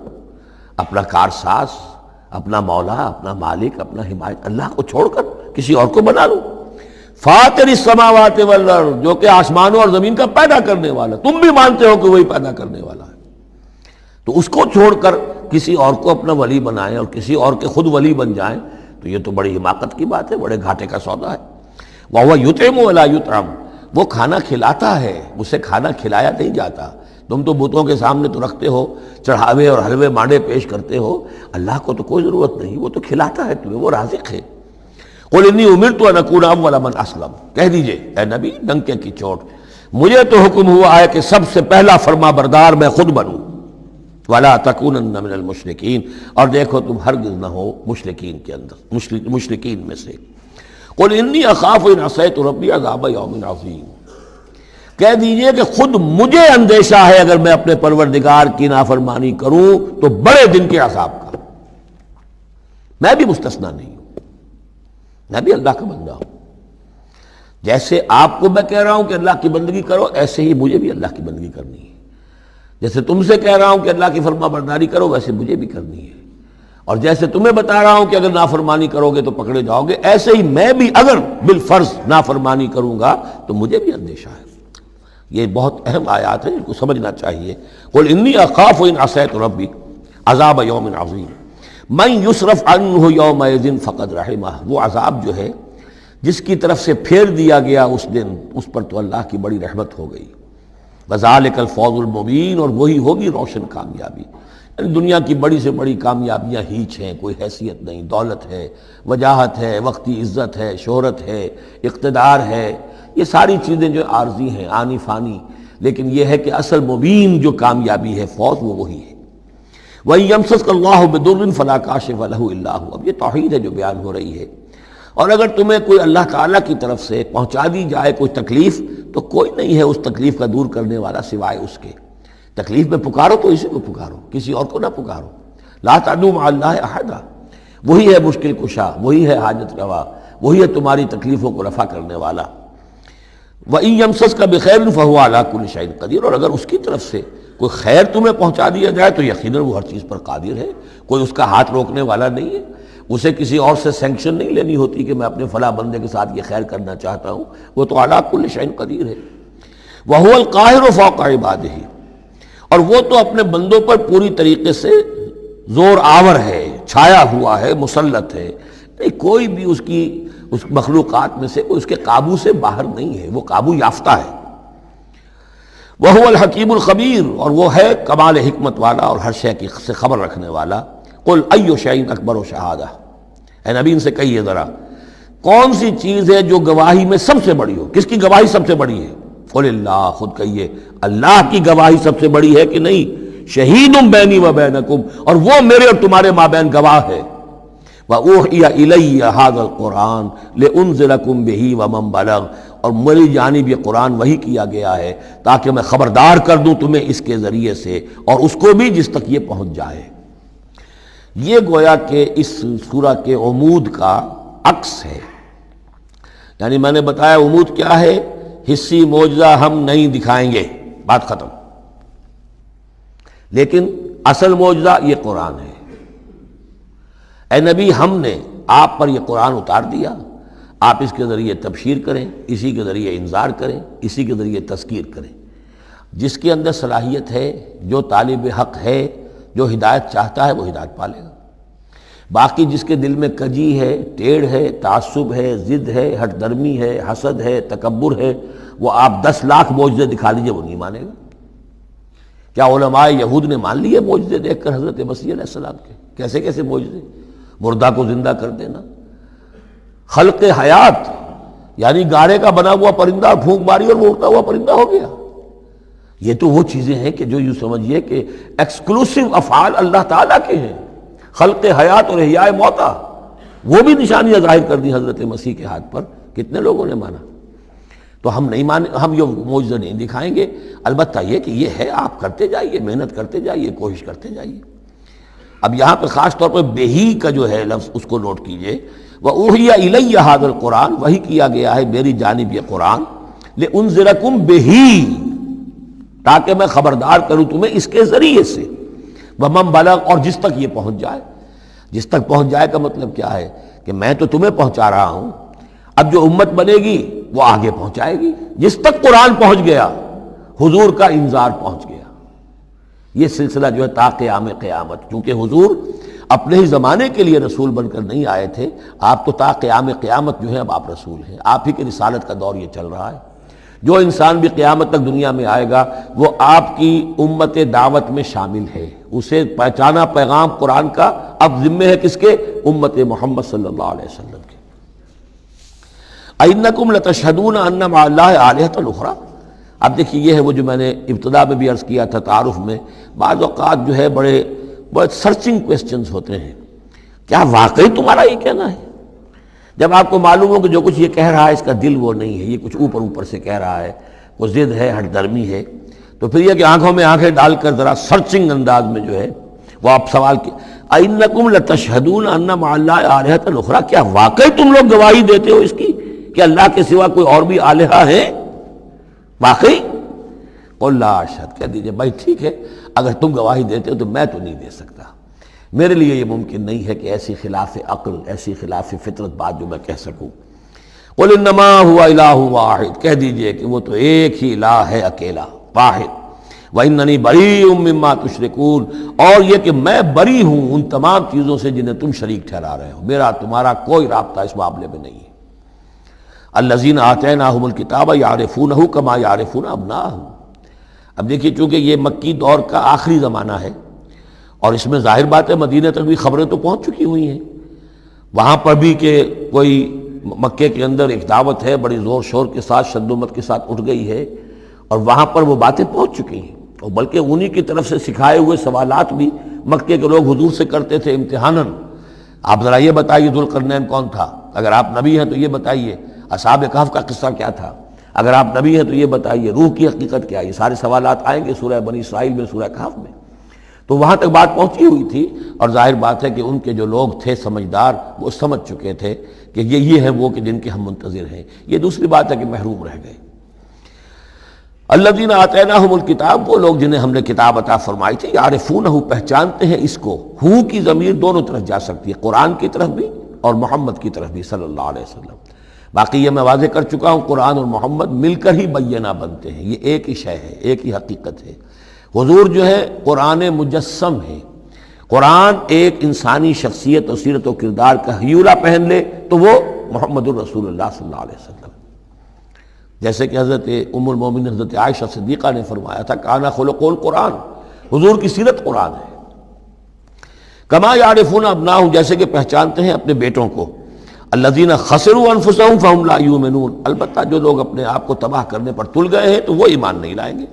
اپنا کارساز، اپنا مولا، اپنا مالک، اپنا حمایت، اللہ کو چھوڑ کر کسی اور کو بنا لوں؟ فاطر السماوات والارض، جو کہ آسمانوں اور زمین کا پیدا کرنے والا، تم بھی مانتے ہو کہ وہی پیدا کرنے والا ہے، تو اس کو چھوڑ کر کسی اور کو اپنا ولی بنائیں اور کسی اور کے خود ولی بن جائیں، تو یہ تو بڑی حماقت کی بات ہے، بڑے گھاٹے کا سودا ہے. وَهُوَ يُطْعِمُ وَلَا يُطْعَمُ، وہ کھانا کھلاتا ہے، اسے کھانا کھلایا نہیں جاتا. تم تو بتوں کے سامنے تو رکھتے ہو چڑھاوے اور حلوے مانڈے پیش کرتے ہو، اللہ کو تو کوئی ضرورت نہیں، وہ تو کھلاتا ہے تمہیں، وہ رازق ہے. قُلْ إِنِّي أُمِرْتُ أَنْ أَكُونَ أَوَّلَ مَنْ أَسْلَمَ، کہہ دیجئے اے نبی ڈنکے کی چوٹ، مجھے تو حکم ہوا ہے کہ سب سے پہلا فرما بردار میں خود بنوں. وَلَا تَكُونَنَّ مِنَ الْمُشْرِكِينَ، اور دیکھو تم ہرگز نہ ہو مشرکین کے اندر، مشرکین میں سے. قُلْ إِنِّي أَخَافُ إِنْ عَصَيْتُ رَبِّي عَذَابَ يَوْمٍ عَظِيمٍ، کہہ دیجئے کہ خود مجھے اندیشہ ہے اگر میں اپنے پروردگار کی نافرمانی کروں تو بڑے دن کے عذاب کا. میں بھی مستثنیٰ نہیں ہوں، میں بھی اللہ کا بندہ ہوں. جیسے آپ کو میں کہہ رہا ہوں کہ اللہ کی بندگی کرو، ایسے ہی مجھے بھی اللہ کی بندگی کرنی ہے. جیسے تم سے کہہ رہا ہوں کہ اللہ کی فرما برداری کرو، ویسے مجھے بھی کرنی ہے. اور جیسے تمہیں بتا رہا ہوں کہ اگر نافرمانی کرو گے تو پکڑے جاؤ گے، ایسے ہی میں بھی اگر بالفرض نافرمانی کروں گا تو مجھے بھی اندیشہ ہے. یہ بہت اہم آیات ہیں، ان کو سمجھنا چاہیے. قُلْ إِنِّي أَخَافُ إِنْ عَصَيْتُ رَبِّي عَذَابَ يَوْمٍ عَظِيمٍ مَنْ يُصْرَفْ عَنْهُ يَوْمَئِذٍ فَقَدْ رَحِمَهُ، وہ عذاب جو ہے جس کی طرف سے پھیر دیا گیا اس دن، اس پر تو اللہ کی بڑی رحمت ہو گئی. وَذَلِكَ الْفَوْزُ الْمُبِينُ، اور وہی ہوگی روشن کامیابی. دنیا کی بڑی سے بڑی کامیابیاں ہیچ ہیں، کوئی حیثیت نہیں. دولت ہے، وجاہت ہے، وقتی عزت ہے، شہرت ہے، اقتدار ہے، یہ ساری چیزیں جو عارضی ہیں، آنی فانی. لیکن یہ ہے کہ اصل مبین جو کامیابی ہے، فوز، وہ وہی ہے. وَإِن يَمْسَسْكَ اللَّهُ بِضُرٍّ فَلَا كَاشِفَ لَهُ إِلَّا هُوَ، اب یہ توحید ہے جو بیان ہو رہی ہے. اور اگر تمہیں کوئی اللہ تعالیٰ کی طرف سے پہنچا دی جائے کوئی تکلیف، تو کوئی نہیں ہے اس تکلیف کا دور کرنے والا سوائے اس کے. تکلیف میں پکارو تو اسی کو پکارو، کسی اور کو نہ پکارو. لا تدعوا مع اللہ احدا، وہی ہے مشکل کشا، وہی ہے حاجت روا، وہی ہے تمہاری تکلیفوں کو رفع کرنے والا. وَإِن يَمْسَسْكَ بِخَيْرٍ فَهُوَ عَلَىٰ كُلِّ شَيْءٍ قَدِيرٌ، اور اگر اس کی طرف سے کوئی خیر تمہیں پہنچا دیا جائے تو یقیناً وہ ہر چیز پر قادر ہے، کوئی اس کا ہاتھ روکنے والا نہیں ہے. اسے کسی اور سے سینکشن نہیں لینی ہوتی کہ میں اپنے فلاں بندے کے ساتھ یہ خیر کرنا چاہتا ہوں، وہ تو عَلَىٰ كُلِّ شَيْءٍ قَدِيرٌ ہے. وَهُوَ الْقَاهِرُ فَوْقَ عِبَادِهِ، اور وہ تو اپنے بندوں پر پوری طریقے سے زور آور ہے، چھایا ہوا ہے، مسلط ہے. نہیں، کوئی بھی اس مخلوقات میں سے کوئی اس کے قابو سے باہر نہیں ہے، وہ قابو یافتہ ہے. وَهُوَ الْحَكِيمُ الْخَبِيرُ، اور وہ ہے کمال حکمت والا اور ہر شے کی سے خبر رکھنے والا. قُلْ أَيُّ شَيْءٍ أَكْبَرُ شَهَادَةً، اے نبی ان سے کہیے ذرا کون سی چیز ہے جو گواہی میں سب سے بڑی ہو؟ کس کی گواہی سب سے بڑی ہے؟ قُلِ اللَّهُ، خود کہیے اللہ کی گواہی سب سے بڑی ہے کہ نہیں؟ شہید بینی و بینکم، اور وہ میرے اور تمہارے مابین گواہ ہے. وَأُوحِيَ إِلَيَّ هَذَا الْقُرْآنُ لِأُنذِرَكُم بِهِ وَمَن بَلَغَ، اور میری جانب یہ قرآن وحی کیا گیا ہے تاکہ میں خبردار کر دوں تمہیں اس کے ذریعے سے اور اس کو بھی جس تک یہ پہنچ جائے. یہ گویا کہ اس سورہ کے عمود کا عکس ہے. یعنی میں نے بتایا عمود کیا ہے، حصی معجزہ ہم نہیں دکھائیں گے، بات ختم. لیکن اصل معجزہ یہ قرآن ہے. اے نبی ہم نے آپ پر یہ قرآن اتار دیا، آپ اس کے ذریعے تبشیر کریں، اسی کے ذریعے انذار کریں، اسی کے ذریعے تذکیر کریں. جس کے اندر صلاحیت ہے، جو طالب حق ہے، جو ہدایت چاہتا ہے وہ ہدایت پالے گا. باقی جس کے دل میں کجی ہے، ٹیڑھ ہے، تعصب ہے، ضد ہے، ہٹ درمی ہے، حسد ہے، تکبر ہے، وہ آپ 10 لاکھ معجزے دکھا لیجئے وہ نہیں مانے گا۔ کیا علماء یہود نے مان لیے معجزے دیکھ کر حضرت مسیح علیہ السلام کے؟ کیسے کیسے معجزے، مردہ کو زندہ کر دینا، خلق حیات، یعنی گارے کا بنا ہوا پرندہ پھونک ماری اور وہ اڑتا ہوا پرندہ ہو گیا۔ یہ تو وہ چیزیں ہیں کہ جو یوں سمجھیے کہ ایکسکلوسیو افعال اللہ تعالیٰ کے ہیں، خلق حیات اور احیاء موتا، وہ بھی نشانیاں ظاہر کر دی حضرت مسیح کے ہاتھ پر، کتنے لوگوں نے مانا؟ تو ہم نہیں مانے، ہم یہ معجزہ نہیں دکھائیں گے، البتہ یہ کہ یہ ہے، آپ کرتے جائیے، محنت کرتے جائیے، کوشش کرتے جائیے۔ اب یہاں پہ خاص طور پر بہی کا جو ہے لفظ اس کو نوٹ کیجئے، وَأُوحِيَ إِلَيَّ هَذَا الْقُرْآنُ، وحی کیا گیا ہے میری جانب یہ قرآن، لِأُنذِرَكُمْ بِهِ، تاکہ میں خبردار کروں تمہیں اس کے ذریعے سے، وَمَنْ بَلَغَ، اور جس تک یہ پہنچ جائے۔ جس تک پہنچ جائے کا مطلب کیا ہے کہ میں تو تمہیں پہنچا رہا ہوں، اب جو امت بنے گی وہ آگے پہنچائے گی۔ جس تک قرآن پہنچ گیا حضور کا انذار پہنچ گیا۔ یہ سلسلہ جو ہے تا قیام قیامت، کیونکہ حضور اپنے ہی زمانے کے لیے رسول بن کر نہیں آئے تھے، آپ تو تا قیام قیامت جو ہے اب آپ رسول ہیں، آپ ہی کی رسالت کا دور یہ چل رہا ہے۔ جو انسان بھی قیامت تک دنیا میں آئے گا وہ آپ کی امت دعوت میں شامل ہے، اسے پہچانا پیغام قرآن کا اب ذمہ ہے کس کے؟ امت محمد صلی اللہ علیہ وسلم کے۔ اَإِنَّكُمْ لَتَشْهَدُونَ أَنَّ مَعَ اللَّهِ آلِهَةً أُخْرَىٰ، اب دیکھیے یہ ہے وہ جو میں نے ابتدا میں بھی عرض کیا تھا تعارف میں، بعض اوقات جو ہے بڑے سرچنگ کویسچنز ہوتے ہیں، کیا واقعی تمہارا یہ کہنا ہے؟ جب آپ کو معلوم ہو کہ جو کچھ یہ کہہ رہا ہے اس کا دل وہ نہیں ہے، یہ کچھ اوپر اوپر سے کہہ رہا ہے، وہ ضد ہے، ہٹ درمی ہے، تو پھر یہ کہ آنکھوں میں آنکھیں ڈال کر ذرا سرچنگ انداز میں جو ہے وہ آپ سوال کی، اِنَّكُمْ لَتَشْهَدُونَ أَنَّ مَعَ اللَّهِ آلِهَةً أُخْرَىٰ، کیا واقعی تم لوگ گواہی دیتے ہو اس کی کہ اللہ کے سوا کوئی اور بھی آلہہ ہے؟ واقعی؟ قُل لَا أَشْهَدُ، کہہ دیجئے بھائی ٹھیک ہے، اگر تم گواہی دیتے ہو تو میں تو نہیں دے سکتا، میرے لیے یہ ممکن نہیں ہے کہ ایسی خلاف عقل، ایسی خلاف فطرت بات جو میں کہہ سکوں۔ قُلْ إِنَّمَا هُوَ إِلَٰهٌ وَاحِدٌ، کہہ دیجئے کہ وہ تو ایک ہی الہ ہے، اکیلا، واحد۔ وَإِنَّنِي بَرِيءٌ مِّمَّا تُشْرِكُونَ، اور یہ کہ میں بری ہوں ان تمام چیزوں سے جنہیں تم شریک ٹھہرا رہے ہو، میرا تمہارا کوئی رابطہ اس معاملے میں نہیں ہے۔ الَّذِينَ آتَيْنَاهُمُ الْكِتَابَ يَعْرِفُونَهُ كَمَا يَعْرِفُونَ أَبْنَاءَهُمْ۔ اب دیکھیے چونکہ یہ مکی دور کا آخری زمانہ ہے اور اس میں ظاہر بات ہے مدینہ تک بھی خبریں تو پہنچ چکی ہوئی ہیں، وہاں پر بھی کہ کوئی مکے کے اندر ایک دعوت ہے بڑی زور شور کے ساتھ، شد و مت کے ساتھ اٹھ گئی ہے، اور وہاں پر وہ باتیں پہنچ چکی ہیں، اور بلکہ انہی کی طرف سے سکھائے ہوئے سوالات بھی مکے کے لوگ حضور سے کرتے تھے امتحاناً۔ آپ ذرا یہ بتائیے ذوالقرنین کون تھا، اگر آپ نبی ہیں تو یہ بتائیے، اصحاب کہف کا قصہ کیا تھا، اگر آپ نبی ہیں تو یہ بتائیے، روح کی حقیقت کیا ہے، یہ سارے سوالات آئیں گے سورہ بنی اسرائیل میں، سورہ کہف میں۔ تو وہاں تک بات پہنچی ہوئی تھی، اور ظاہر بات ہے کہ ان کے جو لوگ تھے سمجھدار وہ سمجھ چکے تھے کہ یہ ہے وہ کہ جن کے ہم منتظر ہیں۔ یہ دوسری بات ہے کہ محروم رہ گئے۔ الذین آتیناہم الکتاب، وہ لوگ جنہیں ہم نے کتاب عطا فرمائی تھی، یعرفونہ، پہچانتے ہیں اس کو، ہو کی ضمیر دونوں طرف جا سکتی ہے، قرآن کی طرف بھی اور محمد کی طرف بھی صلی اللہ علیہ وسلم۔ باقی یہ میں واضح کر چکا ہوں، قرآن اور محمد مل کر ہی بینہ بنتے ہیں، یہ ایک ہی شے ہے، ایک ہی حقیقت ہے۔ حضور جو ہے قرآن مجسم ہے، قرآن ایک انسانی شخصیت اور سیرت و کردار کا ہیولہ پہن لے تو وہ محمد الرسول اللہ صلی اللہ علیہ وسلم، جیسے کہ حضرت ام المومنین حضرت عائشہ صدیقہ نے فرمایا تھا کانا خلق القرآن، حضور کی سیرت قرآن ہے۔ کما یعرفون ابناہم، جیسے کہ پہچانتے ہیں اپنے بیٹوں کو۔ الذین خسروا انفسہم فہم لا یؤمنون، البتہ جو لوگ اپنے آپ کو تباہ کرنے پر تل گئے ہیں تو وہ ایمان نہیں لائیں گے۔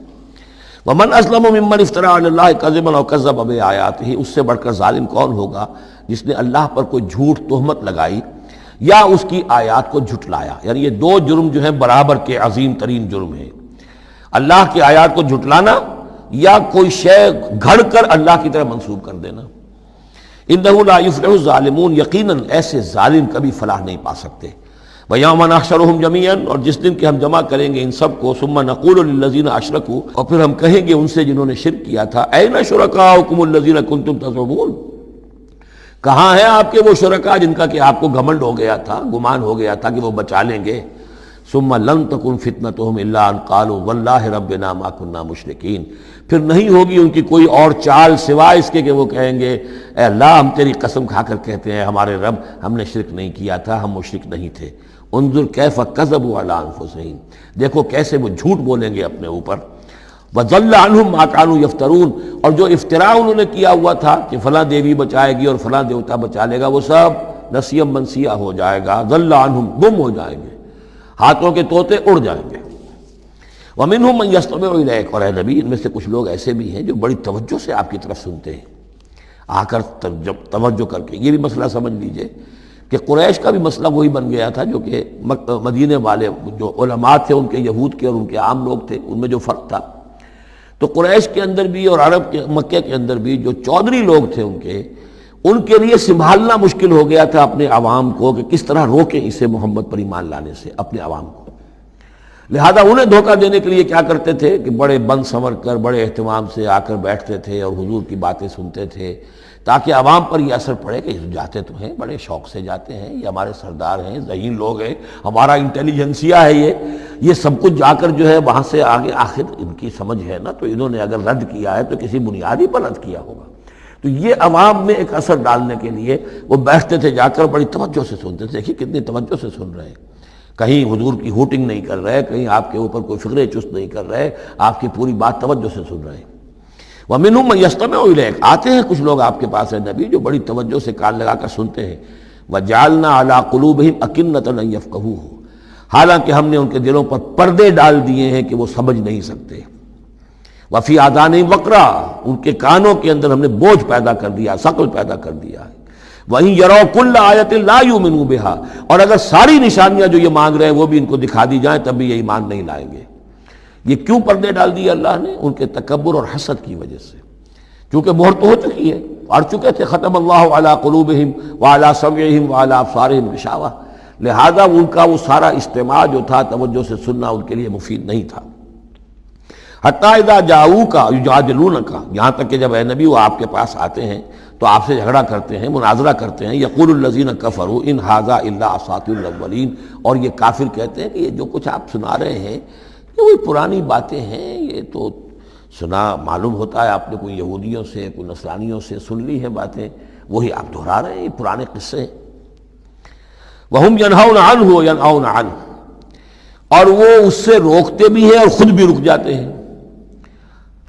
ومن اسلم ممن افترى علی اللہ کذبا او کذب بآیاتہ، اس سے بڑھ کر ظالم کون ہوگا جس نے اللہ پر کوئی جھوٹ تہمت لگائی یا اس کی آیات کو جھٹلایا۔ یعنی یہ دو جرم جو ہیں برابر کے عظیم ترین جرم ہیں، اللہ کی آیات کو جھٹلانا یا کوئی شے گھڑ کر اللہ کی طرف منسوب کر دینا۔ انہ لا یفلح الظالمون، یقیناً ایسے ظالم کبھی فلاح نہیں پا سکتے۔ وَيَوْمَ نَحْشُرُهُمْ جَمِيعًا، اور جس دن کہ ہم جمع کریں گے ان سب کو، ثم نقول للذین اشرکوا، اور پھر ہم کہیں گے ان سے جنہوں نے شرک کیا تھا، أَيْنَ شُرَكَاؤُكُمُ الَّذِينَ كُنتُمْ تَزْعُمُونَ، کہاں ہیں آپ کے وہ شرکاء جن کا کہ آپ کو گھمنڈ ہو گیا تھا، گمان ہو گیا تھا کہ وہ بچا لیں گے۔ ثم لن تکن فتنتهم الا ان قالوا واللہ ربنا ما كنا مشرکین، پھر نہیں ہوگی ان کی کوئی اور چال سوائے اس کے کہ وہ کہیں گے اے اللہ ہم تیری قسم کھا کر کہتے ہیں ہمارے رب ہم نے شرک نہیں کیا تھا، ہم مشرک نہیں تھے۔ انظر کیف کذبوا علی انفسہم، دیکھو کیسے وہ جھوٹ بولیں گے اپنے اوپر۔ وضل عنہم ما كانوا یفترون، اور جو افتراء انہوں نے کیا ہوا تھا کہ فلاں دیوی بچائے گی اور فلاں دیوتا بچا لے گا، وہ سب نسیم منسیہ ہو جائے گا، ضل عنہم گم ہو جائیں گے، ہاتھوں کے طوطے اڑ جائیں گے۔ وَمِنْهُمْ مَنْ يَسْتَمِعُ إِلَيْكَ، اور اے نبی ان میں سے کچھ لوگ ایسے بھی ہیں جو بڑی توجہ سے آپ کی طرف سنتے ہیں، آ کر توجہ کر کے۔ یہ بھی مسئلہ سمجھ لیجئے کہ قریش کا بھی مسئلہ وہی بن گیا تھا جو کہ مدینے والے جو علماء تھے ان کے، یہود کے اور ان کے عام لوگ تھے، ان میں جو فرق تھا۔ تو قریش کے اندر بھی اور عرب کے مکہ کے اندر بھی جو چودھری لوگ تھے ان کے لیے سنبھالنا مشکل ہو گیا تھا اپنے عوام کو کہ کس طرح روکیں اسے محمد پر ایمان لانے سے اپنے عوام کو۔ لہذا انہیں دھوکہ دینے کے لیے کیا کرتے تھے کہ بڑے بند سنور کر بڑے اہتمام سے آ کر بیٹھتے تھے اور حضور کی باتیں سنتے تھے، تاکہ عوام پر یہ اثر پڑے کہ جاتے تو ہیں، بڑے شوق سے جاتے ہیں، یہ ہمارے سردار ہیں، ذہین لوگ ہیں، ہمارا انٹیلیجنسیا ہے، یہ سب کچھ جا کر جو ہے وہاں سے آگے آخر ان کی سمجھ ہے نا، تو انہوں نے اگر رد کیا ہے تو کسی بنیادی پر رد کیا ہوگا۔ تو یہ عوام میں ایک اثر ڈالنے کے لیے وہ بیٹھتے تھے جا کر، بڑی توجہ سے سنتے تھے۔ دیکھیے کتنی توجہ سے سن رہے ہیں، کہیں حضور کی ہوٹنگ نہیں کر رہے، کہیں آپ کے اوپر کوئی فکرے چست نہیں کر رہے، آپ کی پوری بات توجہ سے سن رہے ہیں۔ وَمِنْهُمْ مَنْ يَسْتَمِعُ إِلَيْكَ، آتے ہیں کچھ لوگ آپ کے پاس ہے نبی جو بڑی توجہ سے کان لگا کر سنتے ہیں۔ وَجَعَلْنَا عَلَىٰ قُلُوبِهِمْ أَكِنَّةً أَن يَفْقَهُوهُ، حالانکہ ہم نے ان کے دلوں پر پردے ڈال دیے ہیں کہ وہ سمجھ نہیں سکتے۔ وَفِي آذَانِهِمْ وَقْرًا، ان کے کانوں کے اندر ہم نے بوجھ پیدا کر دیا، ثقل پیدا کر دیا ہے۔ وَإِن يَرَوْا كُلَّ آيَةٍ لَا يُؤْمِنُوا بِهَا، اور اگر ساری نشانیاں جو یہ مانگ رہے ہیں وہ بھی ان کو دکھا دی جائیں تب بھی یہ ایمان نہیں لائیں گے۔ یہ کیوں پردے ڈال دیے اللہ نے؟ ان کے تکبر اور حسد کی وجہ سے، کیونکہ مہر تو ہو چکی ہے، پڑ چکے تھے ختم اللہ علی قلوبہم وعلی سمعہم وعلی ابصارہم غشاوہ، لہذا ان کا وہ سارا استماع جو تھا توجہ سے سننا ان کے لیے مفید نہیں تھا۔ حتیٰ اذا جاؤوک یجادلونک، یہاں تک کہ جب اے نبی وہ آپ کے پاس آتے ہیں تو آپ سے جھگڑا کرتے ہیں، مناظرہ کرتے ہیں۔ یقول الذین کفروا ان ھذا الا اساطیر الاولین، اور یہ کافر کہتے ہیں کہ یہ جو کچھ آپ سنا رہے ہیں یہ وہی پرانی باتیں ہیں، یہ تو سنا معلوم ہوتا ہے آپ نے کوئی یہودیوں سے کوئی نصرانیوں سے سن لی ہے باتیں، وہی آپ دہرا رہے ہیں، یہ پرانے قصے ہیں۔ وَهُمْ يَنْهَوْنَ عَنْهُ وَيَنْأَوْنَ عَنْهُ، اور وہ اس سے روکتے بھی ہیں اور خود بھی رک جاتے ہیں۔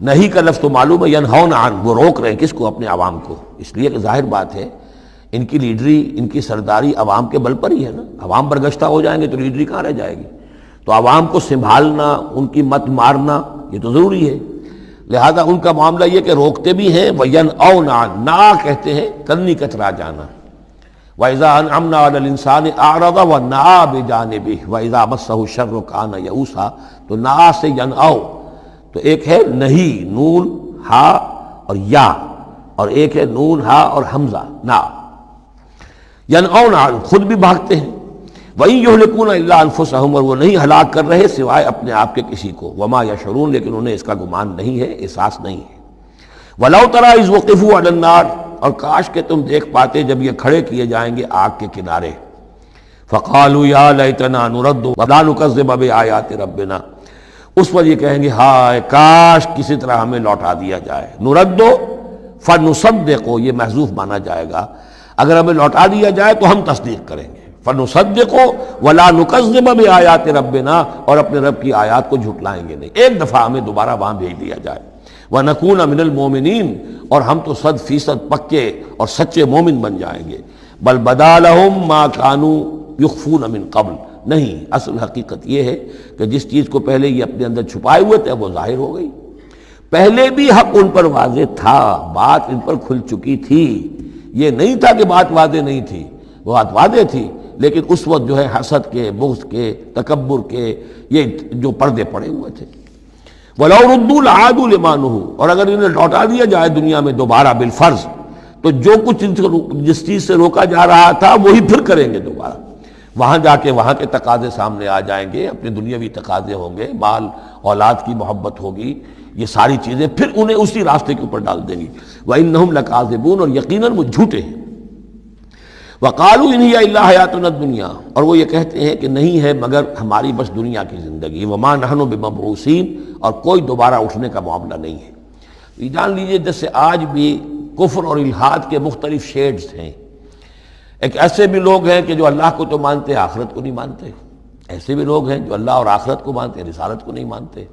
نہیں کا لفظ تو معلوم ہے، ینہون عن، وہ روک رہے ہیں کس کو؟ اپنے عوام کو، اس لیے کہ ظاہر بات ہے ان کی لیڈری، ان کی سرداری عوام کے بل پر ہی ہے نا، عوام برگشتہ ہو جائیں گے تو لیڈری کہاں رہ جائے گی؟ تو عوام کو سنبھالنا، ان کی مت مارنا یہ تو ضروری ہے۔ لہذا ان کا معاملہ یہ کہ روکتے بھی ہیں، وَيَنْأَوْنَ عَنْ، نا کہتے ہیں کنی کترا جانا۔ وَإِذَا أَنْعَمْنَا عَلَى الْإِنسَانِ أَعْرَضَ وَنَأَىٰ بِجَانِبِهِ وَإِذَا مَسَّهُ الشَّرُّ كَانَ يَئُوسًا، تو نا سے ینعو، تو ایک ہے نہیں، نون ہا اور یا، اور ایک ہے نون ہا اور حمزہ نا۔ ینعون عن، خود بھی بھاگتے ہیں۔ وَإِن يُهْلِكُونَ إِلَّا أَنفُسَهُمْ، اور وہ نہیں ہلاک کر رہے سوائے اپنے آپ کے کسی کو۔ وَمَا يَشْعُرُونَ، لیکن انہیں اس کا گمان نہیں ہے، احساس نہیں ہے۔ وَلَوْ تَرَىٰ إِذْ وُقِفُوا عَلَى النَّارِ، اور کاش کہ تم دیکھ پاتے جب یہ کھڑے کیے جائیں گے آگ کے کنارے۔ فَقَالُوا يَا لَيْتَنَا نُرَدُّ وَلَا نُكَذِّبَ بِآيَاتِ رَبِّنَا، اس پر یہ کہیں گے ہائے کاش کسی طرح ہمیں لوٹا دیا جائے۔ نُرَدُّ فَنُصَدِّقُ، یہ محذوف مانا جائے گا، اگر ہمیں لوٹا دیا جائے تو ہم تصدیق کریں گے۔ فَنُصَدِّقُ وَلَا نُكَذِّبَ بِآيَاتِ رَبِّنَا، اور اپنے رب کی آیات کو جھٹلائیں گے نہیں، ایک دفعہ ہمیں دوبارہ وہاں بھیج دیا جائے۔ وَنَكُونَ مِنَ الْمُؤْمِنِينَ، اور ہم تو 100% پکے اور سچے مومن بن جائیں گے۔ بل بدا لَهُم مَا كَانُوا يُخْفُونَ مِن قَبْلُ، نہیں، اصل حقیقت یہ ہے کہ جس چیز کو پہلے یہ اپنے اندر چھپائے ہوئے تھے وہ ظاہر ہو گئی۔ پہلے بھی حق ان پر واضح تھا، بات ان پر کھل چکی تھی، یہ نہیں تھا کہ بات واضح نہیں تھی، وہ بات واضح تھی، لیکن اس وقت جو ہے حسد کے، بغض کے، تکبر کے یہ جو پردے پڑے ہوئے تھے۔ وَلَوْ رُدُّوا لَعَادُوا لِمَا نُهُوا، اور اگر انہیں لوٹا دیا جائے دنیا میں دوبارہ بالفرض، تو جو کچھ جس چیز سے روکا جا رہا تھا وہی پھر کریں گے دوبارہ۔ وہاں جا کے وہاں کے تقاضے سامنے آ جائیں گے، اپنے دنیاوی تقاضے ہوں گے، مال اولاد کی محبت ہوگی، یہ ساری چیزیں پھر انہیں اسی راستے کے اوپر ڈال دیں گی۔ وَإِنَّهُمْ لَكَاذِبُونَ، اور یقیناً وہ جھوٹے ہیں۔ وقالوا ان ہی الا حیاتنا الدنیا، اور وہ یہ کہتے ہیں کہ نہیں ہے مگر ہماری بس دنیا کی زندگی، وما نحن بمبعوثین، اور کوئی دوبارہ اٹھنے کا معاملہ نہیں ہے۔ یہ جان لیجئے جیسے آج بھی کفر اور الحاد کے مختلف شیڈز ہیں۔ ایک ایسے بھی لوگ ہیں کہ جو اللہ کو تو مانتے ہیں، آخرت کو نہیں مانتے، ایسے بھی لوگ ہیں جو اللہ اور آخرت کو مانتے ہیں، رسالت کو نہیں مانتے۔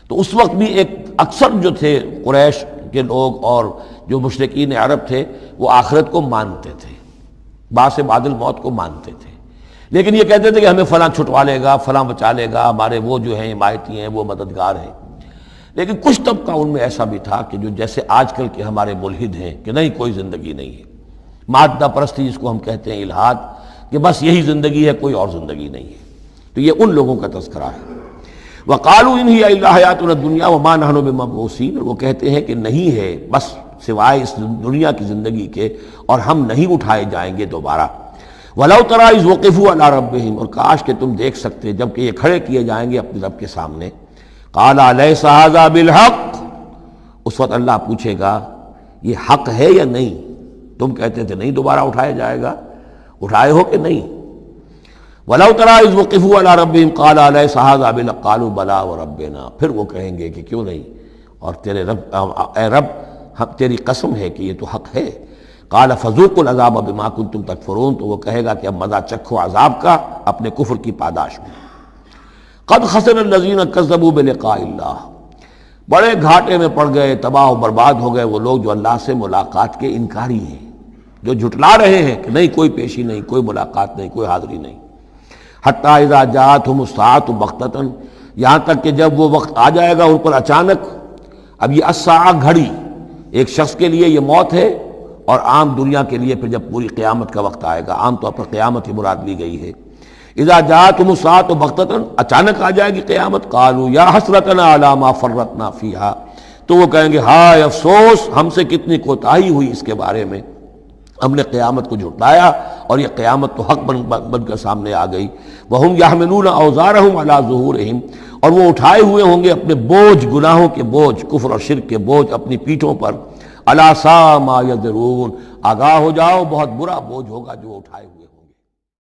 تو اس وقت بھی ایک اکثر جو تھے قریش کے لوگ اور جو مشرکین عرب تھے وہ آخرت کو مانتے تھے، بعد بعد الموت کو مانتے تھے، لیکن یہ کہتے تھے کہ ہمیں فلاں چھٹوا لے گا، فلاں بچا لے گا، ہمارے وہ جو ہیں حمایتی ہیں، وہ مددگار ہیں۔ لیکن کچھ طبقہ ان میں ایسا بھی تھا کہ جو جیسے آج کل کے ہمارے ملحد ہیں کہ نہیں کوئی زندگی نہیں ہے، مادہ پرستی جس کو ہم کہتے ہیں، الحاد، کہ بس یہی زندگی ہے، کوئی اور زندگی نہیں ہے۔ تو یہ ان لوگوں کا تذکرہ ہے۔ وقالوا ان ہی الا حیاتنا الدنیا وما نحن بمبعوثین، اور وہ کہتے ہیں کہ نہیں ہے بس سوائے اس دنیا کی زندگی کے، اور ہم نہیں اٹھائے جائیں گے دوبارہ۔ وَلَوْ تَرَىٰ إِذْ وُقِفُوا عَلَىٰ رَبِّهِمْ، اور کاش کہ تم دیکھ سکتے جب کہ یہ کھڑے کیے جائیں گے اپنے رب کے سامنے۔ قَالَ أَلَيْسَ هَٰذَا بِالْحَقِّ، اس وقت اللہ پوچھے گا یہ حق ہے یا نہیں؟ تم کہتے تھے نہیں دوبارہ اٹھایا جائے گا، اٹھائے ہو کہ نہیں؟ وَلَوْ تَرَىٰ إِذْ وُقِفُوا عَلَىٰ رَبِّهِمْ قَالَ أَلَيْسَ هَٰذَا بِالْحَقِّ قَالُوا بَلَىٰ وَرَبِّنَا، پھر وہ کہیں گے کہ کیوں نہیں، اور تیرے رب، اے رب تیری قسم ہے کہ یہ تو حق ہے۔ قال فذوقوا العذاب بما کنتم تکفرون، تو وہ کہے گا کہ اب مزہ چکھو عذاب کا اپنے کفر کی پاداش میں۔ قد خسر الذین کذبوا بلقاء اللہ، بڑے گھاٹے میں پڑ گئے، تباہ و برباد ہو گئے وہ لوگ جو اللہ سے ملاقات کے انکاری ہیں، جو جھٹلا رہے ہیں کہ نہیں کوئی پیشی نہیں، کوئی ملاقات نہیں، کوئی حاضری نہیں۔ حتی اذا جاءتهم الساعۃ بغتۃ، یہاں تک کہ جب وہ وقت آ جائے گا ان پر اچانک۔ اب یہ الساعہ گھڑی ایک شخص کے لیے یہ موت ہے، اور عام دنیا کے لیے پھر جب پوری قیامت کا وقت آئے گا، عام طور پر قیامت ہی مراد لی گئی ہے۔ اذا جاءتهم الساعۃ بغتۃ، اچانک آ جائے گی قیامت۔ قالوا یا حسرتنا علی ما فرطنا فیہا، تو وہ کہیں گے ہائے افسوس ہم سے کتنی کوتاہی ہوئی اس کے بارے میں، ہم نے قیامت کو جھٹلایا اور یہ قیامت تو حق بن کر سامنے آ گئی۔ وہم یحملون اوزارہم علی ظہورہم، اور وہ اٹھائے ہوئے ہوں گے اپنے بوجھ، گناہوں کے بوجھ، کفر اور شرک کے بوجھ اپنی پیٹھوں پر۔ الا ساء ما یزرون، آگاہ ہو جاؤ بہت برا بوجھ ہوگا جو اٹھائے ہوئے ہوں۔